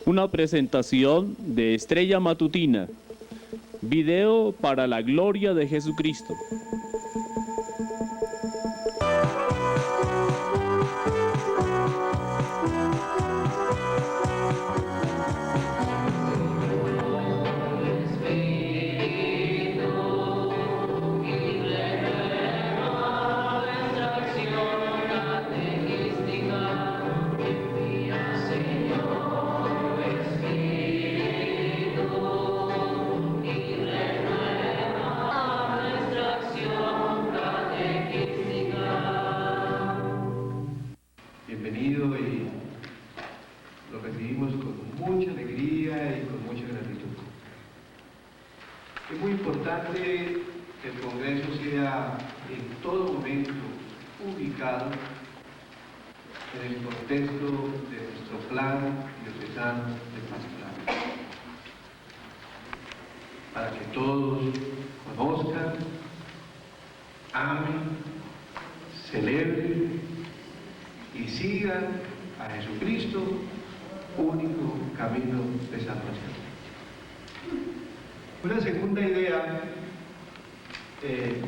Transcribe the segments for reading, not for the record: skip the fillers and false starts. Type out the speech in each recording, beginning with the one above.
Una presentación de Estrella Matutina, video para la gloria de Jesucristo. Bienvenido, y lo recibimos con mucha alegría y con mucha gratitud. Es muy importante que el Congreso sea en todo momento ubicado en el contexto de nuestro plan diocesano de pastoral, para que todos conozcan, amen, celebren y sigan a Jesucristo, único camino de salvación. Una segunda idea,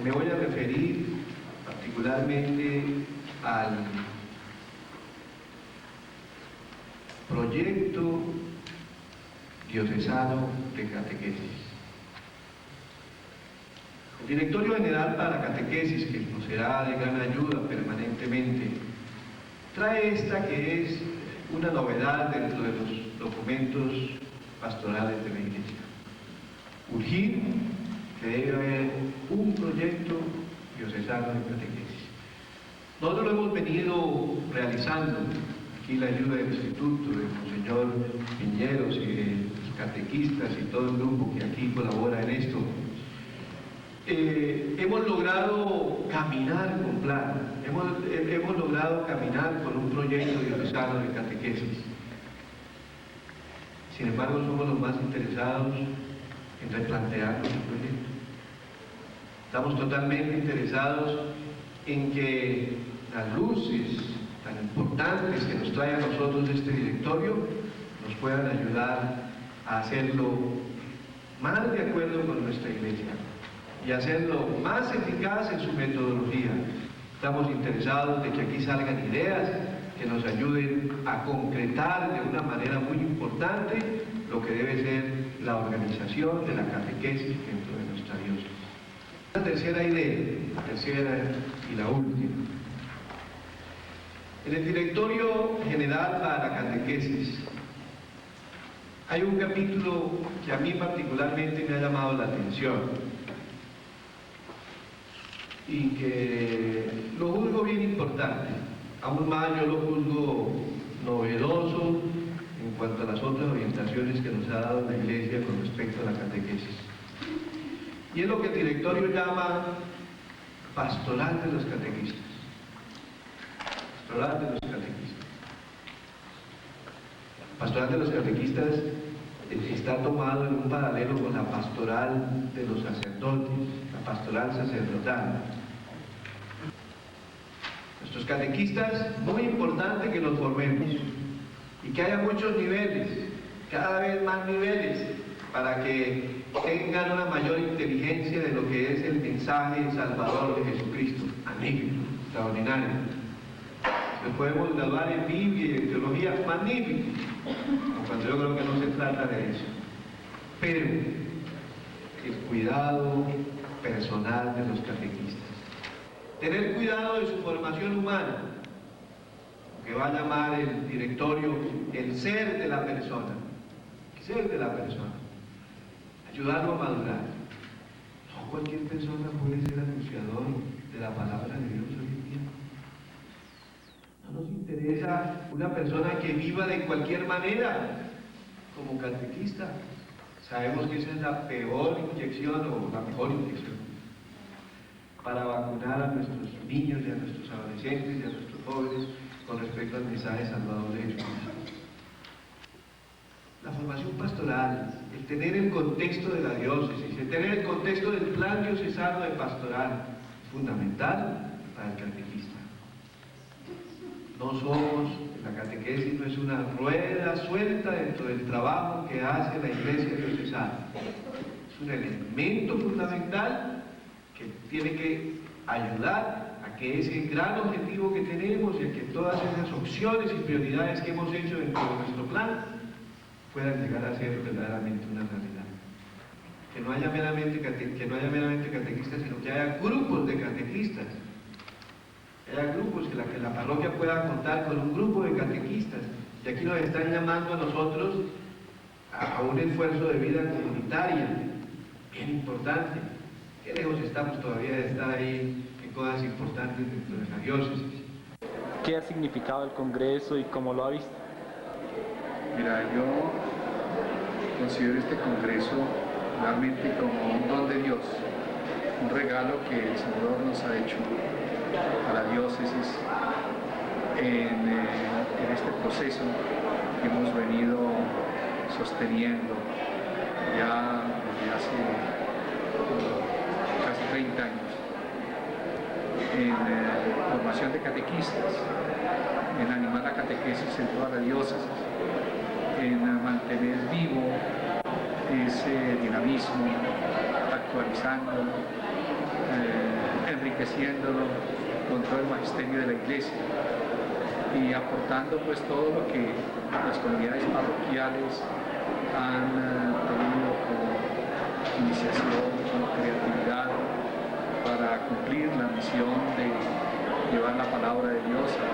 me voy a referir particularmente al proyecto diocesano de catequesis. El Directorio General para la Catequesis, que nos será de gran ayuda permanentemente, trae esta que es una novedad dentro de los documentos pastorales de la Iglesia. Urgir que debe haber un proyecto diocesano de catequesis. Nosotros lo hemos venido realizando, aquí la ayuda del Instituto, de Monseñor Piñeros y de los catequistas y todo el grupo que aquí colabora en esto. Hemos logrado caminar con plan, hemos logrado caminar con un proyecto diocesano de catequesis. Sin embargo, somos los más interesados en replantear nuestro proyecto. Estamos totalmente interesados en que las luces tan importantes que nos trae a nosotros este directorio nos puedan ayudar a hacerlo más de acuerdo con nuestra Iglesia y hacerlo más eficaz en su metodología. Estamos interesados de que aquí salgan ideas que nos ayuden a concretar de una manera muy importante lo que debe ser la organización de la catequesis dentro de nuestra diócesis. La tercera idea, la tercera y la última. En el Directorio General para la Catequesis hay un capítulo que a mí particularmente me ha llamado la atención y que lo juzgo bien importante. Aún más yo lo juzgo novedoso en cuanto a las otras orientaciones que nos ha dado la Iglesia con respecto a la catequesis. Y es lo que el directorio llama pastoral de los catequistas. Pastoral de los catequistas. Pastoral de los catequistas está tomado en un paralelo con la pastoral de los sacerdotes, la pastoral sacerdotal. Nuestros catequistas, muy importante que los formemos y que haya muchos niveles, cada vez más niveles, para que tengan una mayor inteligencia de lo que es el mensaje salvador de Jesucristo. Magnífico, extraordinario. Nos podemos graduar en Biblia y en teología, magnífico, cuando yo creo que no se trata de eso. Pero el cuidado personal de los catequistas, tener cuidado de su formación humana, que va a llamar el directorio el ser de la persona, el ser de la persona, ayudarlo a madurar. No cualquier persona puede ser anunciador de la palabra de Dios hoy en día. No nos interesa una persona que viva de cualquier manera como catequista. Sabemos que esa es la peor inyección o la mejor inyección para vacunar a nuestros niños y a nuestros adolescentes y a nuestros jóvenes con respecto al mensaje salvador de Jesucristo. La formación pastoral, el tener el contexto de la diócesis, el tener el contexto del plan diocesano de pastoral, es fundamental para el catequista. No no somos, la catequesis no es una rueda suelta dentro del trabajo que hace la Iglesia diocesana. Es un elemento fundamental que tiene que ayudar a que ese gran objetivo que tenemos y a que todas esas opciones y prioridades que hemos hecho dentro de nuestro plan puedan llegar a ser verdaderamente una realidad. Que no haya meramente catequistas, sino que haya grupos de catequistas. Que haya grupos, que la parroquia pueda contar con un grupo de catequistas. Y aquí nos están llamando a nosotros a un esfuerzo de vida comunitaria, bien importante. Qué lejos estamos todavía de estar ahí en cosas importantes dentro de la diócesis. ¿Qué ha significado el Congreso y cómo lo ha visto? Mira, yo considero este Congreso realmente como un don de Dios, un regalo que el Señor nos ha hecho a la diócesis en este proceso que hemos venido sosteniendo ya desde hace casi 30 años, en formación de catequistas, en animar la catequesis en toda la diócesis, en mantener vivo ese dinamismo, actualizándolo, enriqueciéndolo con todo el magisterio de la Iglesia y aportando pues todo lo que las comunidades parroquiales han tenido como iniciación, como creatividad para cumplir la misión de llevar la palabra de Dios a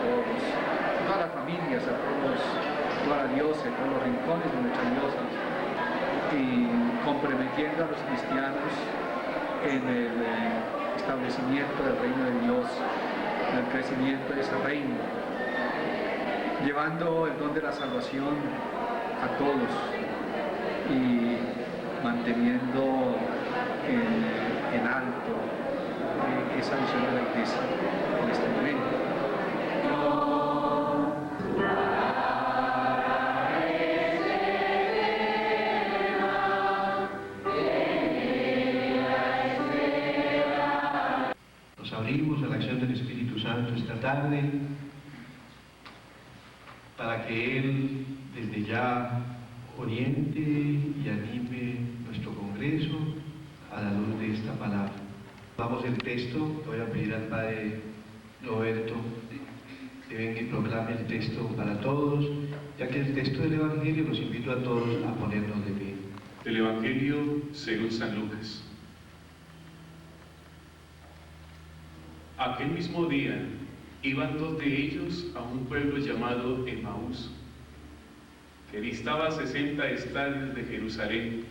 todas las familias, a toda la diócesis, a todos los rincones de nuestra diócesis, y comprometiendo a los cristianos en el establecimiento del reino de Dios, en el crecimiento de ese reino, llevando el don de la salvación a todos y manteniendo en alto esa visión de la Iglesia en este momento. Nos abrimos a la acción del Espíritu Santo esta tarde para que Él desde ya oriente y anime nuestro Congreso a la luz de esta palabra. Vamos el texto, le voy a pedir al Padre Roberto que venga y proclame el texto para todos, ya que el texto del Evangelio los invito a todos a ponernos de pie. Del Evangelio según San Lucas. Aquel mismo día iban dos de ellos a un pueblo llamado Emaús, que distaba 60 estadios de Jerusalén,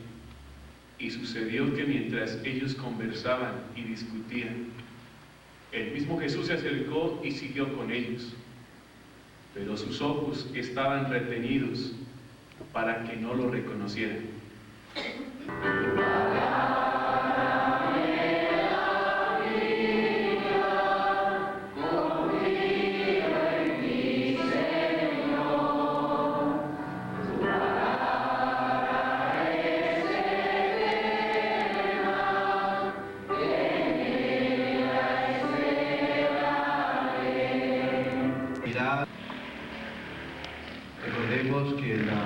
y sucedió que mientras ellos conversaban y discutían, el mismo Jesús se acercó y siguió con ellos, pero sus ojos estaban retenidos para que no lo reconocieran. Recordemos que la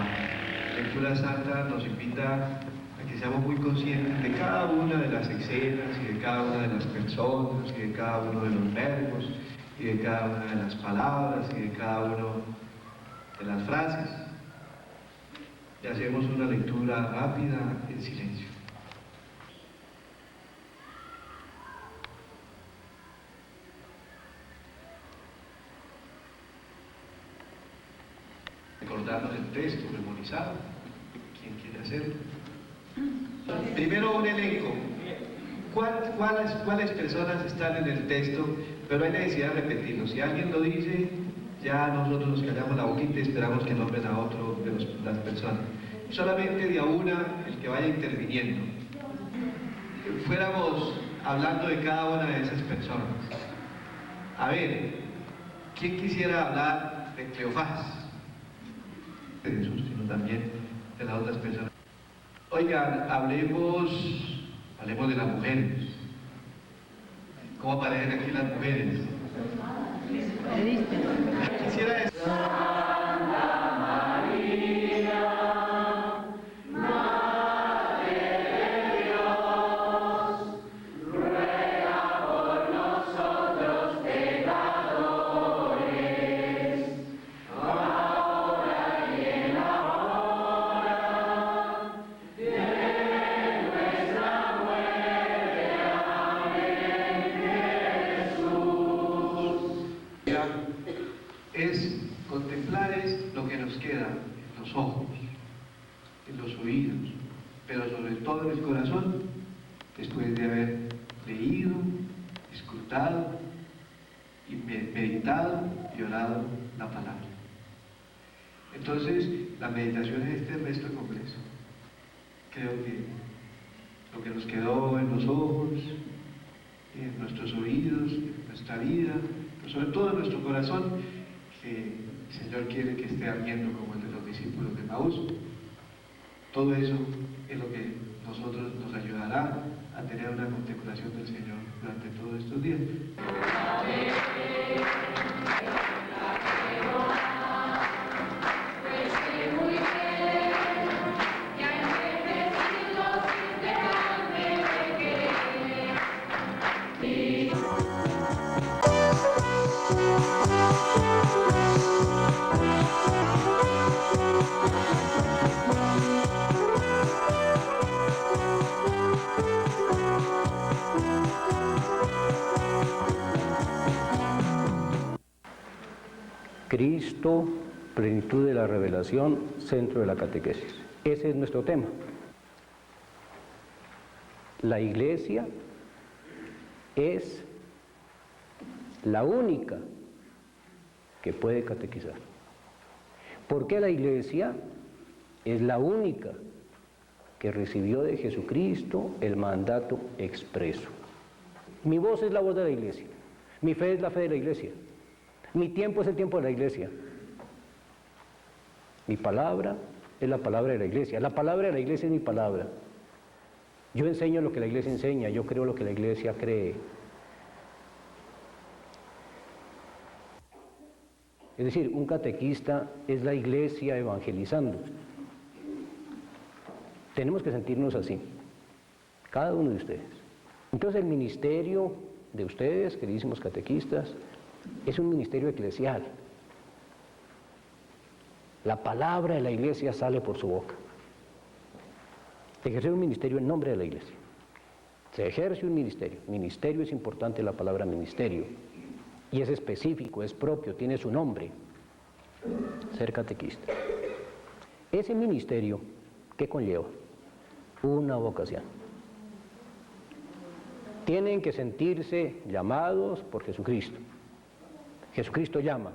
lectura santa nos invita a que seamos muy conscientes de cada una de las escenas y de cada una de las personas y de cada uno de los verbos y de cada una de las palabras y de cada una de las frases. Y hacemos una lectura rápida en silencio. Recordarnos el texto, memorizado. ¿Quién quiere hacerlo? Primero un elenco. ¿Cuáles personas están en el texto? Pero hay necesidad de repetirlo. Si alguien lo dice, ya nosotros nos callamos la boquita y esperamos que nombren a otro de las personas. Solamente de a una el que vaya interviniendo. Fuéramos hablando de cada una de esas personas. A ver, ¿quién quisiera hablar de Cleofás? De Jesús, sino también de las otras personas. Oigan, hablemos de las mujeres. ¿Cómo aparecen aquí las mujeres? quisiera decir... es contemplar lo que nos queda en los ojos, en los oídos, pero sobre todo en el corazón, después de haber leído, escrutado y meditado y orado la palabra. Entonces, la meditación es este resto de Congreso. Creo que lo que nos quedó en los ojos, en nuestros oídos, en nuestra vida, pero sobre todo en nuestro corazón, que el Señor quiere que esté ardiendo como el de los discípulos de Maús. Todo eso es lo que nosotros nos ayudará a tener una contemplación del Señor durante todos estos días. Cristo, plenitud de la revelación, centro de la catequesis. Ese es nuestro tema. La Iglesia es la única que puede catequizar. ¿Por qué la Iglesia es la única que recibió de Jesucristo el mandato expreso? Mi voz es la voz de la Iglesia, mi fe es la fe de la Iglesia, mi tiempo es el tiempo de la Iglesia, mi palabra es la palabra de la Iglesia, la palabra de la Iglesia es mi palabra. Yo enseño lo que la Iglesia enseña, yo creo lo que la Iglesia cree. Es decir, un catequista es la Iglesia evangelizando. Tenemos que sentirnos así, cada uno de ustedes. Entonces el ministerio de ustedes, queridísimos catequistas, es un ministerio eclesial. La palabra de la Iglesia sale por su boca. Ejercer un ministerio en nombre de la Iglesia. Se ejerce un ministerio. Ministerio es importante, la palabra ministerio. Y es específico, es propio, tiene su nombre. Ser catequista. Ese ministerio, ¿qué conlleva? Una vocación. Tienen que sentirse llamados por Jesucristo. Jesucristo llama.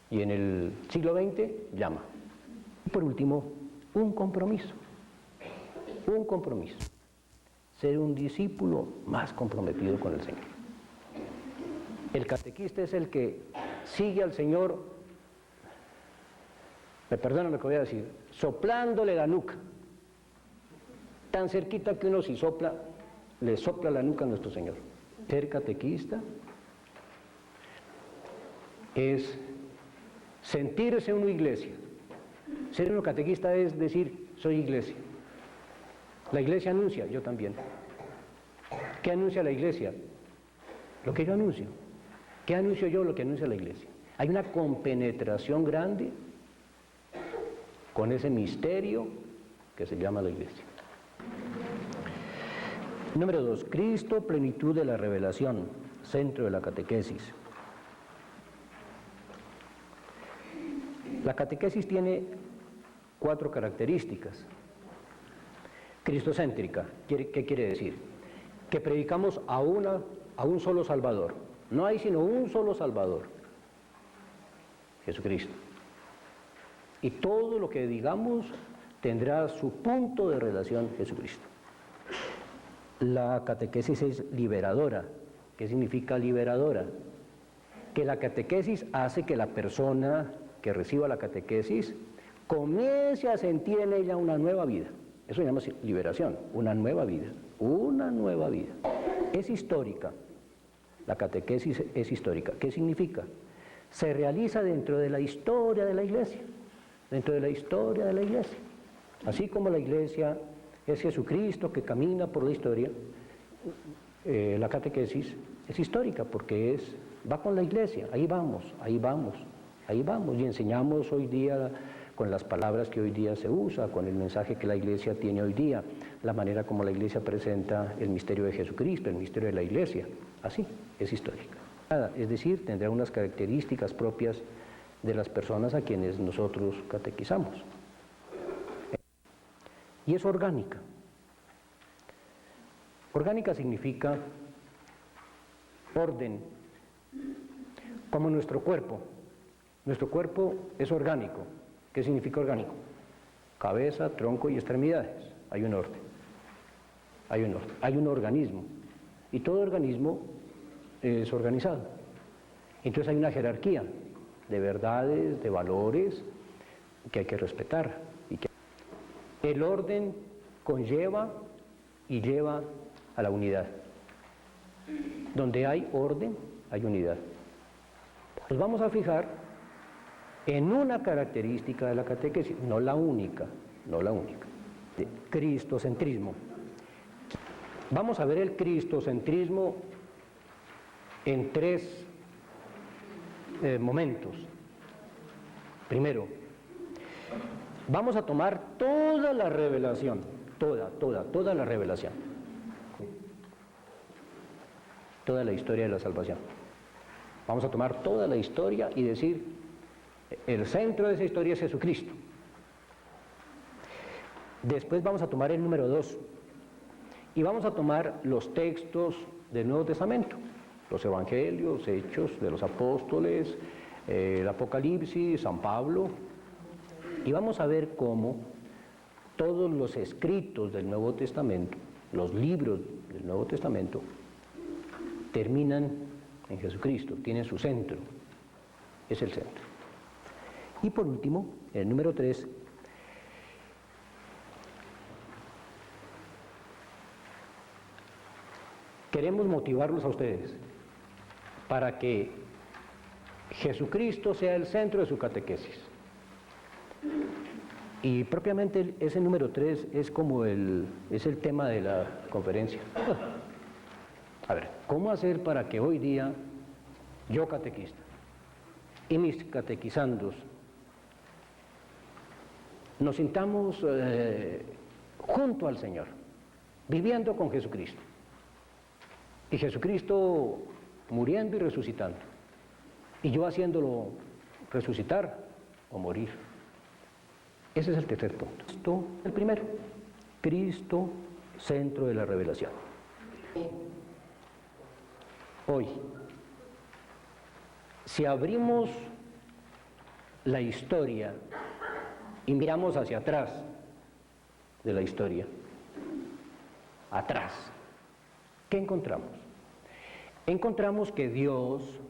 Y en el siglo XX llama. Y por último, un compromiso. Un compromiso. Ser un discípulo más comprometido con el Señor. El catequista es el que sigue al Señor, me perdonan lo que voy a decir, soplándole la nuca. Tan cerquita que uno si sopla, le sopla la nuca a nuestro Señor. Ser catequista es sentirse uno iglesia. Ser uno catequista es decir, soy iglesia. La iglesia anuncia, yo también. ¿Qué anuncia la iglesia? Lo que yo anuncio. ¿Qué anuncio yo? Lo que anuncia la iglesia. Hay una compenetración grande con ese misterio que se llama la iglesia. Número 2, Cristo, plenitud de la revelación, centro de la catequesis. La catequesis tiene 4 características. Cristocéntrica, ¿qué quiere decir? Que predicamos a un solo Salvador. No hay sino un solo Salvador, Jesucristo. Y todo lo que digamos tendrá su punto de relación Jesucristo. La catequesis es liberadora. ¿Qué significa liberadora? Que la catequesis hace que la persona que reciba la catequesis comience a sentir en ella una nueva vida. Eso se llama liberación, una nueva vida, una nueva vida. Es histórica, la catequesis es histórica. ¿Qué significa? se realiza dentro de la historia de la Iglesia, dentro de la historia de la Iglesia. Así como la Iglesia es Jesucristo que camina por la historia, la catequesis es histórica porque va con la Iglesia, ahí vamos, ahí vamos, ahí vamos, y enseñamos hoy día con las palabras que hoy día se usa, con el mensaje que la Iglesia tiene hoy día, la manera como la Iglesia presenta el misterio de Jesucristo, el misterio de la Iglesia, así, es histórica. Es decir, tendrá unas características propias de las personas a quienes nosotros catequizamos. Y es orgánica. Orgánica significa orden, como nuestro cuerpo. Nuestro cuerpo es orgánico. ¿Qué significa orgánico? Cabeza, tronco y extremidades. Hay un orden. Hay un orden. Hay un organismo. Y todo organismo es organizado. Entonces hay una jerarquía de verdades, de valores que hay que respetar. El orden conlleva y lleva a la unidad. Donde hay orden, hay unidad. Nos vamos a fijar en una característica de la catequesis, no la única, cristocentrismo. Vamos a ver el cristocentrismo en tres momentos. Primero, vamos a tomar toda la revelación, toda la revelación, toda la historia de la salvación. Vamos a tomar toda la historia y decir, el centro de esa historia es Jesucristo. Después vamos a tomar el número 2 y vamos a tomar los textos del Nuevo Testamento, los evangelios, hechos de los apóstoles, el Apocalipsis, San Pablo, y vamos a ver cómo todos los escritos del Nuevo Testamento, los libros del Nuevo Testamento, terminan en Jesucristo, tienen su centro, es el centro. Y por último, el número 3, queremos motivarlos a ustedes para que Jesucristo sea el centro de su catequesis. Y propiamente ese número 3 es como es el tema de la conferencia. A ver, ¿cómo hacer para que hoy día yo catequista y mis catequizandos nos sintamos junto al Señor, viviendo con Jesucristo? Y Jesucristo muriendo y resucitando, y yo haciéndolo resucitar o morir. Ese es el tercer punto. Esto, el primero, Cristo, centro de la revelación. Hoy, si abrimos la historia y miramos hacia atrás de la historia, atrás, ¿qué encontramos? Encontramos que Dios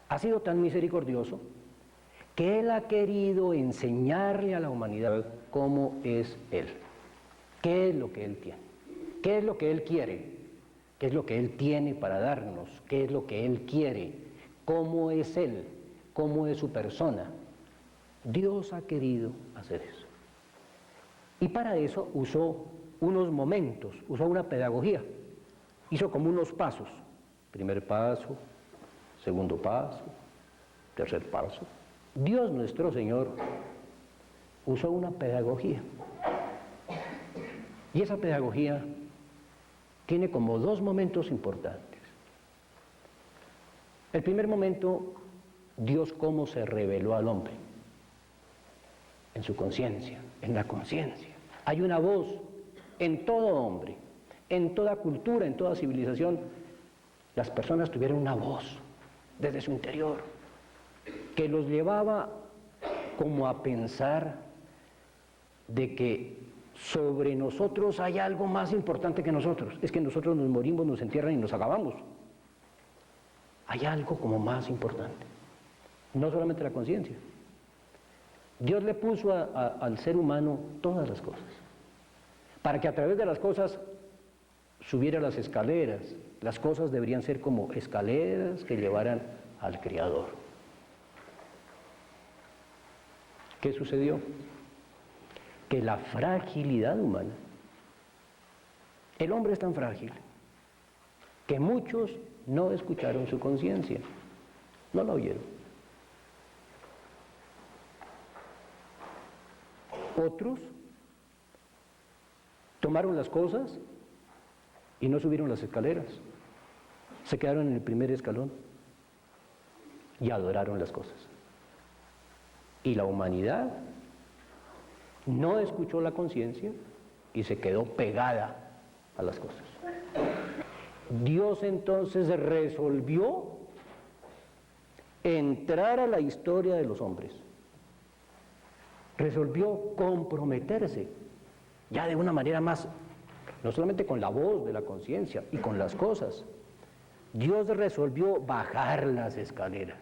ha sido tan misericordioso que Él ha querido enseñarle a la humanidad cómo es Él, qué es lo que Él tiene, qué es lo que Él quiere, qué es lo que Él tiene para darnos, qué es lo que Él quiere, cómo es Él, cómo es su persona. Dios ha querido hacer eso. Y para eso usó unos momentos, usó una pedagogía, hizo como unos pasos, primer paso, segundo paso, tercer paso. Dios nuestro Señor usó una pedagogía, y esa pedagogía tiene como dos momentos importantes. El primer momento, Dios cómo se reveló al hombre, en su conciencia, en la conciencia. Hay una voz en todo hombre, en toda cultura, en toda civilización. Las personas tuvieron una voz desde su interior que los llevaba como a pensar de que sobre nosotros hay algo más importante que nosotros. Es que nosotros nos morimos, nos entierran y nos acabamos. Hay algo como más importante, no solamente la conciencia. Dios le puso al ser humano todas las cosas, para que a través de las cosas subiera las escaleras. Las cosas deberían ser como escaleras que llevaran al Creador. ¿Qué sucedió? Que la fragilidad humana, el hombre es tan frágil que muchos no escucharon su conciencia, no la oyeron. Otros tomaron las cosas y no subieron las escaleras, se quedaron en el primer escalón y adoraron las cosas. Y la humanidad no escuchó la conciencia y se quedó pegada a las cosas. Dios entonces resolvió entrar a la historia de los hombres. Resolvió comprometerse ya de una manera más, no solamente con la voz de la conciencia y con las cosas. Dios resolvió bajar las escaleras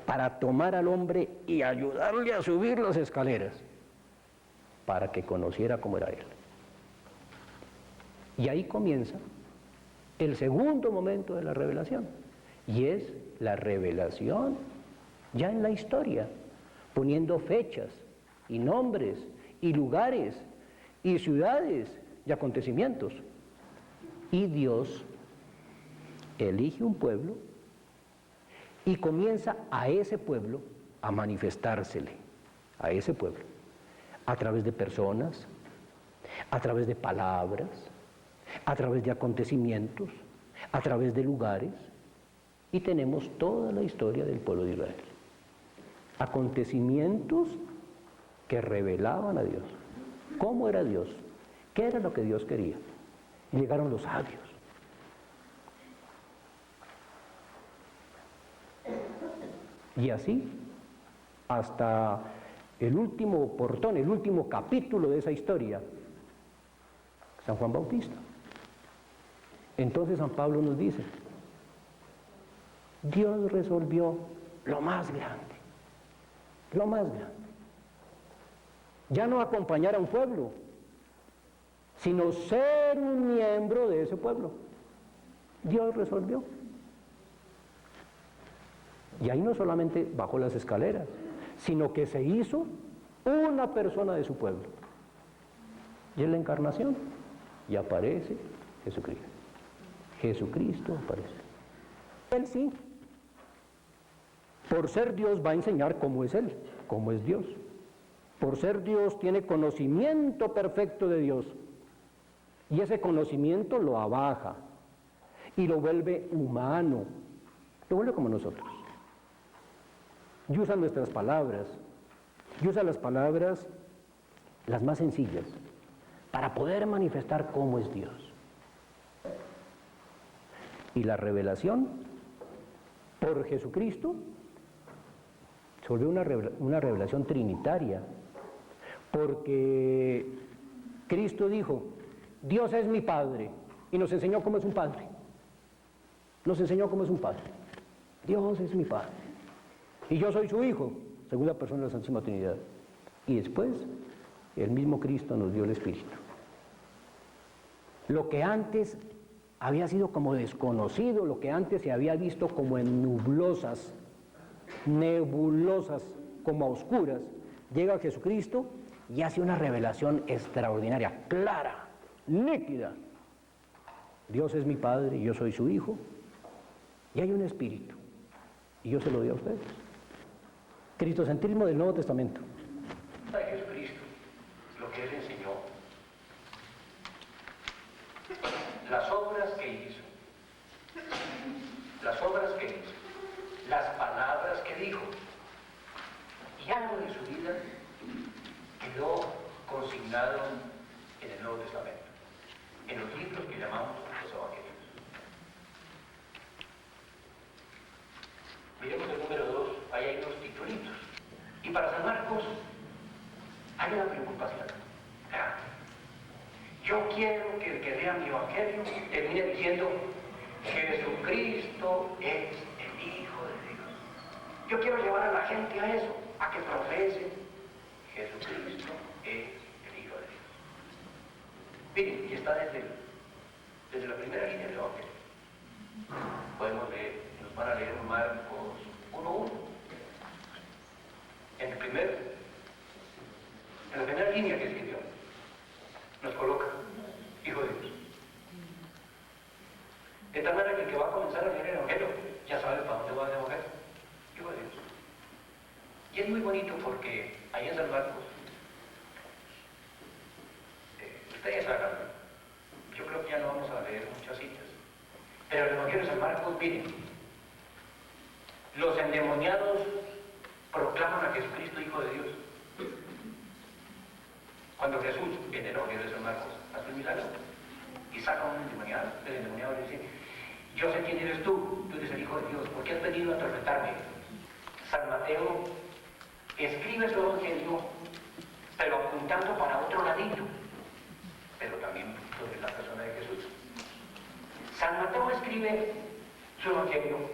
para tomar al hombre y ayudarle a subir las escaleras para que conociera cómo era él. Y ahí comienza el segundo momento de la revelación, y es la revelación ya en la historia, poniendo fechas y nombres y lugares y ciudades y acontecimientos. Y Dios elige un pueblo y comienza a ese pueblo a manifestársele, a ese pueblo, a través de personas, a través de palabras, a través de acontecimientos, a través de lugares, y tenemos toda la historia del pueblo de Israel. Acontecimientos que revelaban a Dios. ¿Cómo era Dios? ¿Qué era lo que Dios quería? Y llegaron los sabios. Y así, hasta el último portón, el último capítulo de esa historia, San Juan Bautista. Entonces San Pablo nos dice, Dios resolvió lo más grande, lo más grande. Ya no acompañar a un pueblo, sino ser un miembro de ese pueblo. Dios resolvió. Y ahí no solamente bajó las escaleras, sino que se hizo una persona de su pueblo. Y es la encarnación. Y aparece Jesucristo. Jesucristo aparece. Él sí. Por ser Dios va a enseñar cómo es Él, cómo es Dios. Por ser Dios tiene conocimiento perfecto de Dios. Y ese conocimiento lo abaja y lo vuelve humano, lo vuelve como nosotros. Y usa nuestras palabras, y usa las palabras las más sencillas para poder manifestar cómo es Dios. Y la revelación por Jesucristo se volvió una revelación trinitaria, porque Cristo dijo, Dios es mi Padre, y nos enseñó cómo es un Padre. Nos enseñó cómo es un Padre. Dios es mi Padre. Y yo soy su Hijo, segunda persona de la Santísima Trinidad. Y después, el mismo Cristo nos dio el Espíritu. Lo que antes había sido como desconocido, lo que antes se había visto como en nebulosas, como a oscuras, llega Jesucristo y hace una revelación extraordinaria, clara, nítida. Dios es mi Padre y yo soy su Hijo, y hay un Espíritu, y yo se lo doy a ustedes. Cristocentrismo del Nuevo Testamento. De Jesucristo, lo que Él enseñó, las obras que hizo, las palabras que dijo, y algo de su vida quedó consignado en el Nuevo Testamento, en los libros que llamamos los Evangelios. Miremos el número 2, ahí hay unos titulitos. Y para San Marcos hay una preocupación grande. Yo quiero que el que lea mi Evangelio termine diciendo, Jesucristo es el Hijo de Dios. Yo quiero llevar a la gente a eso, a que profesen, Jesucristo es el Hijo de Dios. Miren, y está desde la primera línea del Evangelio. Podemos leer, nos van a leer Marcos 1:1. En el primer línea que escribió nos coloca Hijo de Dios. De tal manera que el que va a comenzar a leer el Evangelio ya sabe para dónde va a devolver. Hijo de Dios. Y es muy bonito porque ahí en San Marcos, ustedes hagan, yo creo que ya no vamos a leer muchas citas, pero el Evangelio de San Marcos, miren, los endemoniados proclaman a Jesucristo Hijo de Dios. Cuando Jesús, en el Evangelio de San Marcos, hace un milagro y saca a un endemoniado, el endemoniado le dice: yo sé quién eres tú eres el Hijo de Dios, ¿por qué has venido a atormentarme? San Mateo escribe su Evangelio, pero apuntando para otro ladito, pero también sobre la persona de Jesús. San Mateo escribe su Evangelio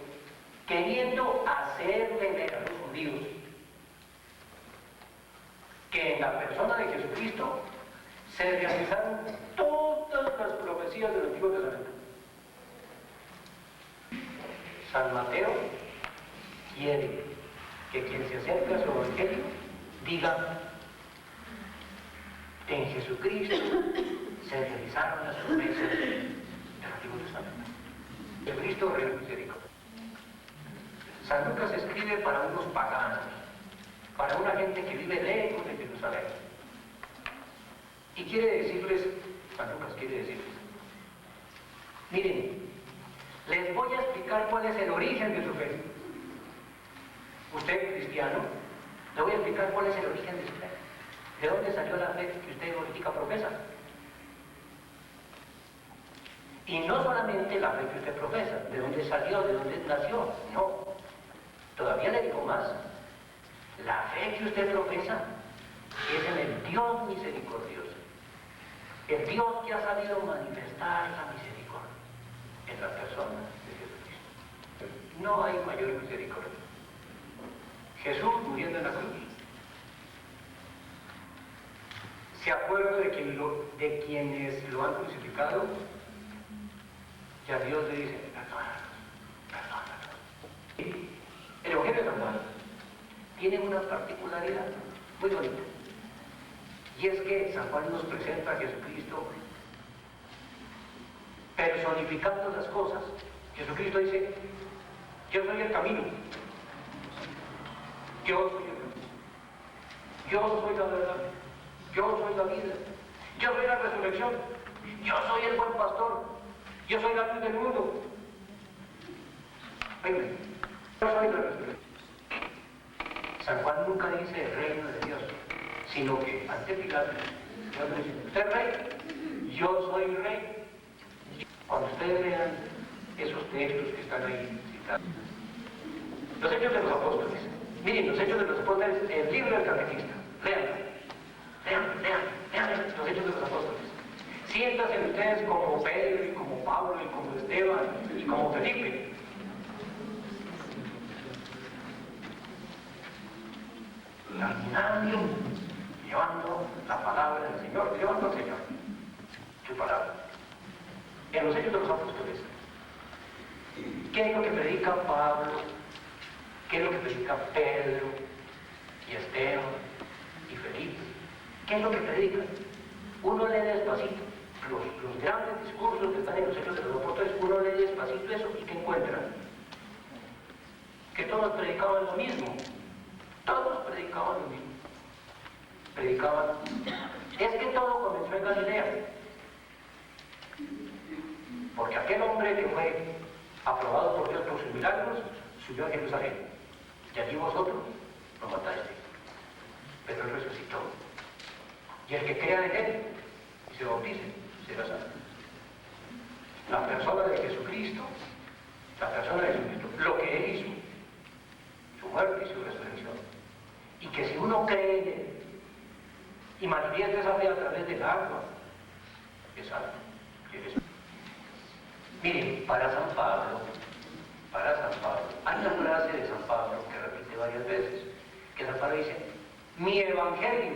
queriendo hacerle ver a los judíos que en la persona de Jesucristo se realizaron todas las profecías del Antiguo Testamento. San Mateo quiere que quien se acerque a su Evangelio diga: en Jesucristo se realizaron las promesas del Antiguo Testamento. Jesucristo es misericordia. San Lucas escribe para unos paganos, para una gente que vive lejos de Jerusalén. Y quiere decirles, San Lucas quiere decirles: miren, les voy a explicar cuál es el origen de su fe. Usted, cristiano, le voy a explicar cuál es el origen de su fe. ¿De dónde salió la fe que usted ahorita profesa? Y no solamente la fe que usted profesa, de dónde salió, de dónde nació, no. Todavía le digo más. La fe que usted profesa es en el Dios misericordioso. El Dios que ha sabido manifestar la misericordia en la persona de Jesucristo. No hay mayor misericordia. Jesús muriendo en la cruz se acuerda de quienes lo han crucificado, y a Dios le dice: perdónalos. El Evangelio de San Juan tiene una particularidad muy bonita, y es que San Juan nos presenta a Jesucristo personificando las cosas. Jesucristo dice: yo soy el camino, yo soy el camino, yo soy la verdad, yo soy la vida, yo soy la resurrección, yo soy el buen pastor, yo soy la luz del mundo. Venga, yo soy la resurrección. San Juan nunca dice el reino de Dios, sino que ante Pilato, Dios le dice: ¿usted es rey? Yo soy rey. Cuando ustedes lean esos textos que están ahí citados, los Hechos de los Apóstoles, miren, los Hechos de los Apóstoles, el libro del Catequista, lean los Hechos de los Apóstoles. Siéntanse ustedes como Pedro, y como Pablo, y como Esteban, y como Felipe. Caminando, llevando la palabra del Señor, llevando al Señor su palabra. En los Hechos de los Apóstoles, ¿qué es lo que predica Pablo? ¿Qué es lo que predica Pedro y Esteban y Felipe? ¿Qué es lo que predican? Uno lee despacito los grandes discursos que están en los Hechos de los Apóstoles, uno lee despacito eso, y ¿qué encuentra? Que todos predicaban lo mismo. Todos predicaban lo mismo. Predicaban. Es que todo comenzó en Galilea. Porque aquel hombre que fue aprobado por Dios por sus milagros, subió a Jerusalén. Y allí vosotros lo matasteis. Pero él resucitó. Y el que crea en él y se bautice, será salvo. La persona de Jesucristo, lo que él hizo, su muerte y su resurrección. Y que si uno cree en él y manifiesta esa fe a través del agua, es salvo. Miren, para San Pablo, hay una frase de San Pablo que repite varias veces, que San Pablo dice: mi evangelio,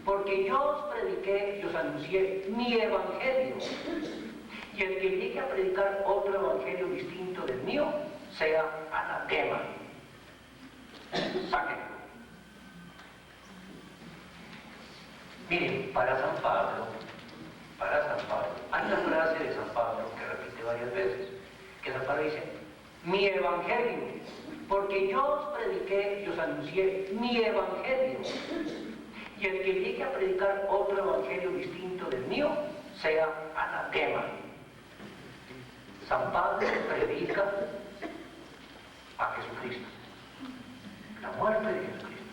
porque yo os prediqué y os anuncié mi evangelio, y el que llegue a predicar otro evangelio distinto del mío, sea anatema. Sáquenlo. Miren, para San Pablo, hay una frase de San Pablo que repite varias veces, que San Pablo dice, mi evangelio, porque yo os prediqué y os anuncié mi evangelio, y el que llegue a predicar otro evangelio distinto del mío, sea anatema. San Pablo predica a Jesucristo, la muerte de Jesucristo,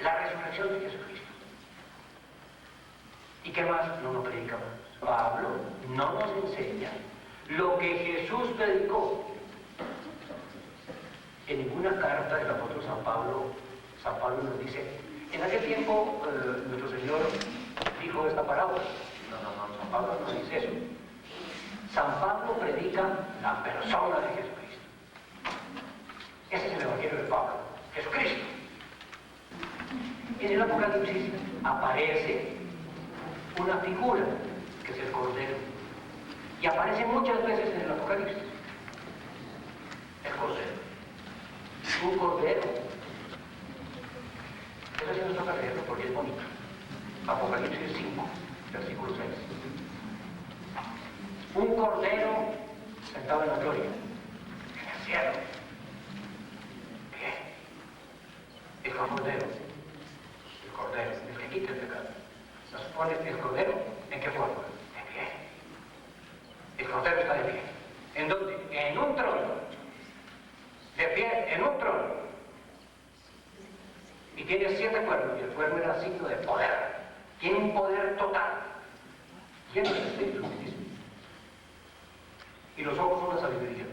la resurrección de Jesucristo. ¿Y qué más? No nos predica más. Pablo no nos enseña lo que Jesús predicó. En ninguna carta del apóstol San Pablo nos dice, en aquel tiempo nuestro Señor dijo esta parábola. No, San Pablo no dice eso. San Pablo predica la persona de Jesucristo. Ese es el evangelio de Pablo, Jesucristo. En el Apocalipsis aparece una figura que es el Cordero, y aparece muchas veces en el Apocalipsis. El Cordero. Un Cordero. Eso sí nos toca leerlo porque es bonito. Apocalipsis 5, versículo 6. Un Cordero sentado en la gloria, en el cielo. Bien. El Cordero, el que quita el pecado. Nos pone el Cordero, ¿en qué forma? De pie. El Cordero está de pie. ¿En dónde? En un trono. De pie, en un trono. Y tiene 7 cuernos, y el cuerno era signo de poder. Tiene un poder total. Lleno de Espíritu Santísimo. Y los ojos son la sabiduría.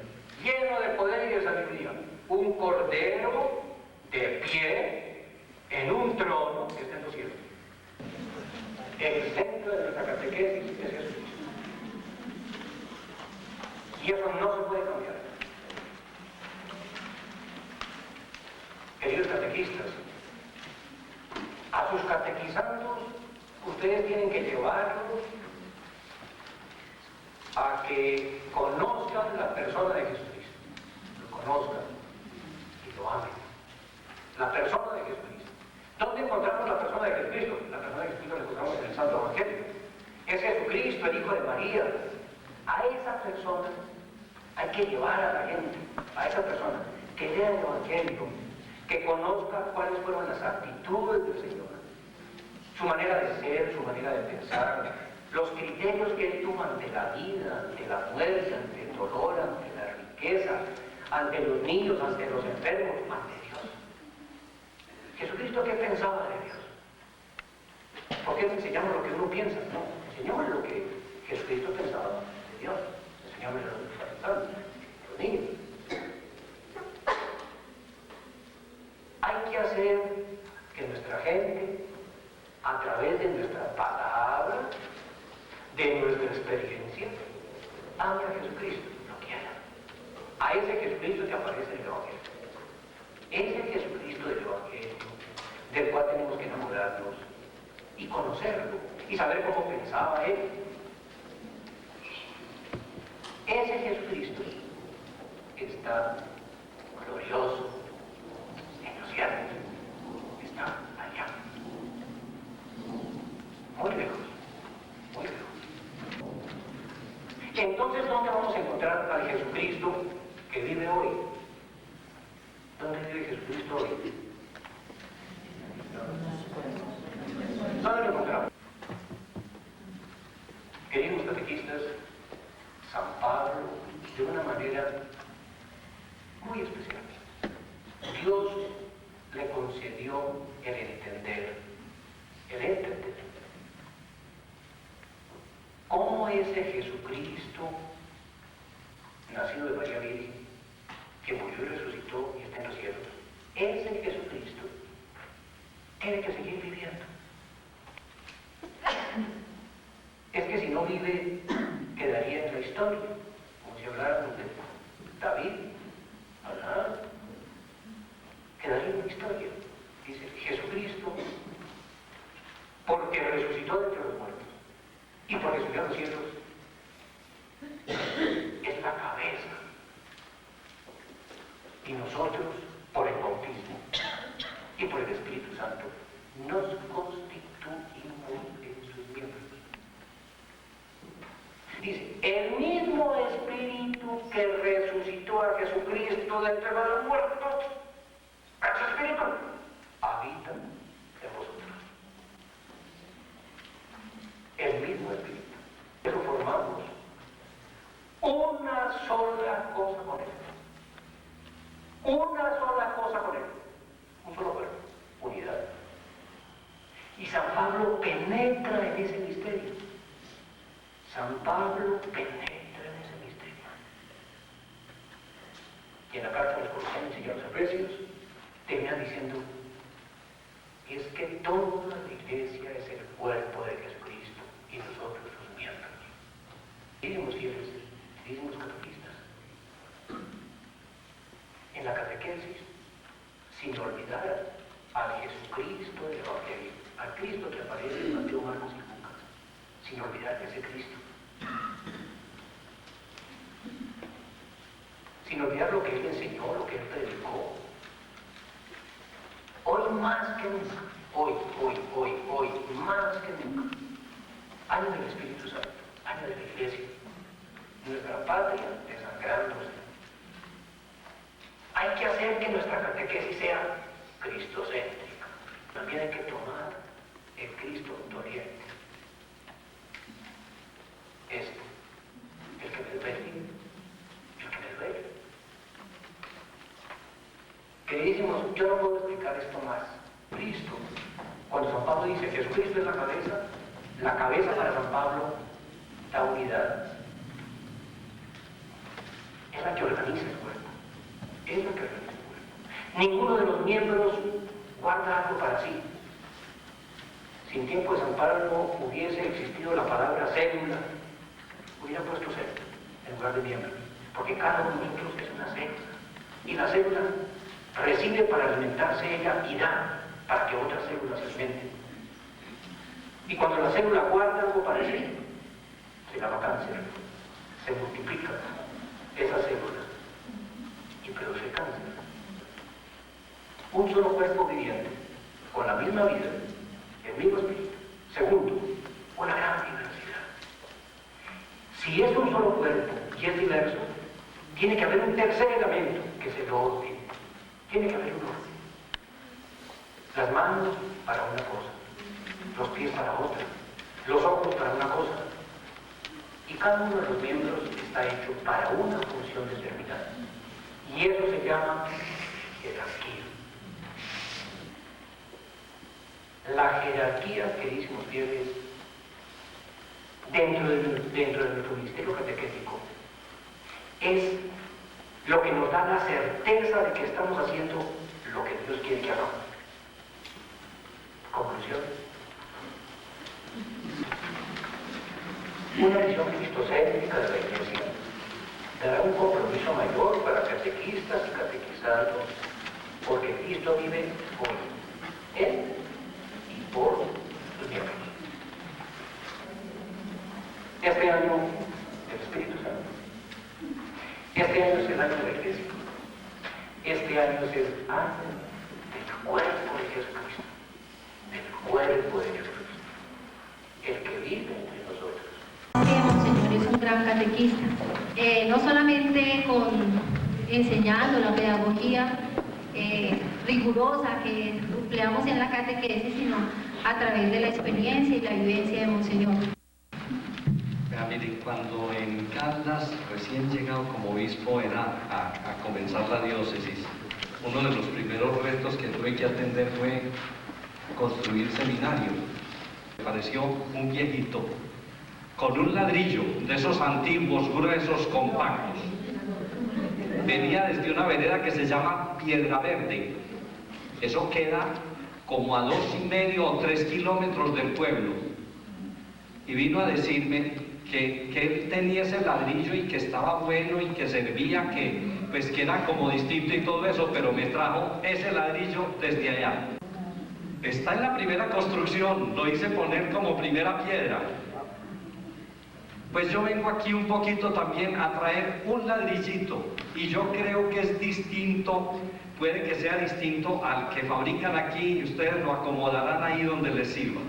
Lleno de poder y de sabiduría. Un Cordero de pie en un trono que está en los cielos. El centro de nuestra catequesis es Jesucristo. Y eso no se puede cambiar. Queridos catequistas, a sus catequizandos ustedes tienen que llevarlos a que conozcan la persona de Jesucristo. Lo conozcan y lo amen. La persona de Jesucristo. ¿Dónde encontramos la persona de Jesucristo? La persona de Jesucristo la encontramos en el Santo Evangelio. Es Jesucristo, el Hijo de María. A esa persona hay que llevar a la gente, a esa persona, que lea el Evangelio, que conozca cuáles fueron las actitudes del Señor, su manera de ser, su manera de pensar, los criterios que Él tuvo ante la vida, ante la muerte, ante el dolor, ante la riqueza, ante los niños, ante los enfermos, ante Dios. ¿Jesucristo qué pensaba de Dios? ¿Por qué no enseñamos lo que uno piensa? No, enseñamos lo que Jesucristo pensaba de Dios. Enseñamos los niños. Hay que hacer que nuestra gente, a través de nuestra palabra, de nuestra experiencia, ame a Jesucristo, lo quiera. A ese Jesucristo que aparece en el Evangelio. Ese Jesucristo del Evangelio, del cual tenemos que enamorarnos y conocerlo y saber cómo pensaba Él. Ese Jesucristo está glorioso en los cielos, está allá, muy lejos, muy lejos. Entonces, ¿dónde vamos a encontrar al Jesucristo que vive hoy? ¿Dónde vive Jesucristo hoy? ¿Dónde lo encontramos? Queridos catequistas, San Pablo, de una manera muy especial, Dios le concedió el entender cómo ese Jesucristo, nacido de María Virgen, que murió y resucitó y está en los cielos, ese Jesucristo tiene que seguir viviendo. Es que si no vive, quedaría en la historia, como si habláramos de David, quedaría en la historia. Dice Jesucristo, porque resucitó de entre los muertos y porque subió a los cielos, es la cabeza. Y nosotros, por el bautismo y por el Espíritu Santo, nos constituimos constituimos en sus miembros. Dice, el mismo Espíritu que resucitó a Jesucristo de entre los muertos, ese Espíritu habita en vosotros. El mismo Espíritu. Pero formamos una sola cosa con Él. Una sola cosa con Él. Un solo cuerpo. Unidad. Y San Pablo penetra en ese misterio. San Pablo penetra en ese misterio. Y en la carta de los Colosenses y a los Efesios termina diciendo, es que toda la iglesia es el cuerpo de Jesucristo y nosotros sus miembros. Diríamos fieles, diríamos catequistas. En la catequesis, sin olvidar al Jesucristo del Evangelio, al Cristo que aparece en Mateo, Marcos y Lucas, sin olvidar a ese Cristo. Sin olvidar lo que Él enseñó, lo que Él predicó. Hoy más que nunca, hoy, más que nunca, año del Espíritu Santo, año de la Iglesia, nuestra patria desangrándose. Hay que hacer que nuestra catequesis sea cristocéntrica. También hay que tomar el Cristo doliente. El que me duele, Queridísimos, yo no puedo explicar esto más. Cristo, cuando San Pablo dice Jesucristo es la cabeza para San Pablo, la unidad. Es la que organiza el cuerpo. Es la que organiza el cuerpo. Ninguno de los miembros guarda algo para sí. Si en tiempo de San Pablo hubiese existido la palabra célula, hubiera puesto célula en lugar de miembro. Porque cada uno de nosotros es una célula. Y la célula recibe para alimentarse ella y da para que otras células se alimenten. Y cuando la célula guarda algo para sí, se llama cáncer, se multiplica esa célula y produce cáncer. Un solo cuerpo viviente, con la misma vida, el mismo espíritu. Segundo, una gran diversidad. Si es un solo cuerpo y es diverso, tiene que haber un tercer elemento que se lo orden. Tiene que haber un orden. Las manos para una cosa, los pies para otra, los ojos para una cosa. Y cada uno de los miembros está hecho para una función determinada. Y eso se llama jerarquía. La jerarquía, queridísimos fieles, dentro de nuestro ministerio catequético, es lo que nos da la certeza de que estamos haciendo lo que Dios quiere que hagamos. Conclusión. Una visión cristocéntrica de la Iglesia dará un compromiso mayor para catequistas y catequizados, porque Cristo vive hoy, en y por sus miembros. Este año, el Espíritu Santo. Este año es el año de la Iglesia. Este año es el año del cuerpo de Jesucristo. Del cuerpo de Jesucristo. El que vive entre nosotros. Monseñor es un gran catequista. No solamente enseñando la pedagogía rigurosa que empleamos en la catequesis, sino a través de la experiencia y la vivencia de Monseñor. Miren, cuando en Caldas, recién llegado como obispo, era a comenzar la diócesis, uno de los primeros retos que tuve que atender fue construir seminario. Me pareció un viejito, con un ladrillo de esos antiguos, gruesos, compactos. Venía desde una vereda que se llama Piedra Verde. Eso queda como a 2,5 o 3 kilómetros del pueblo. Y vino a decirme que él tenía ese ladrillo y que estaba bueno y que servía, que era como distinto y todo eso, pero me trajo ese ladrillo desde allá. Está en la primera construcción, lo hice poner como primera piedra. Pues yo vengo aquí un poquito también a traer un ladrillito, y yo creo que es distinto, puede que sea distinto al que fabrican aquí, y ustedes lo acomodarán ahí donde les sirva.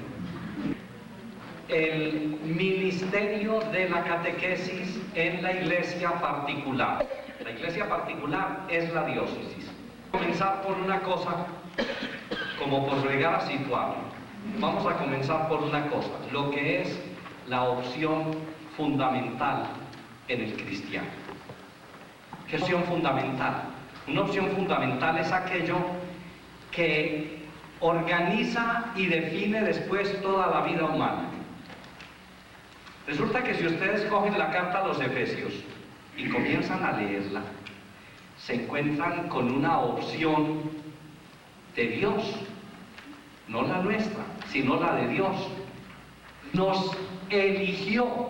el ministerio de la catequesis en la iglesia particular. La iglesia particular es la diócesis. Comenzar por una cosa, como por llegar a situar. Vamos a comenzar por una cosa, lo que es la opción fundamental en el cristiano. ¿Qué opción fundamental? Una opción fundamental es aquello que organiza y define después toda la vida humana. Resulta que si ustedes cogen la carta a los Efesios y comienzan a leerla, se encuentran con una opción de Dios, no la nuestra, sino la de Dios. Nos eligió,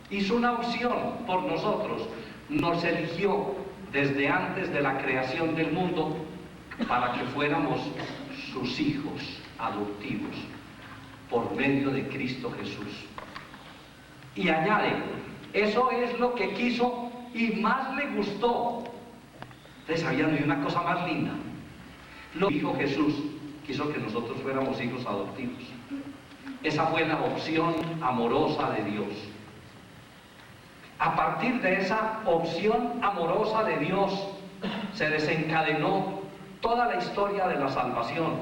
hizo una opción por nosotros, nos eligió desde antes de la creación del mundo para que fuéramos sus hijos adoptivos por medio de Cristo Jesús. Y añade, eso es lo que quiso y más le gustó. Ustedes sabían de una cosa más linda. Lo dijo Jesús, quiso que nosotros fuéramos hijos adoptivos. Esa fue la opción amorosa de Dios. A partir de esa opción amorosa de Dios se desencadenó toda la historia de la salvación.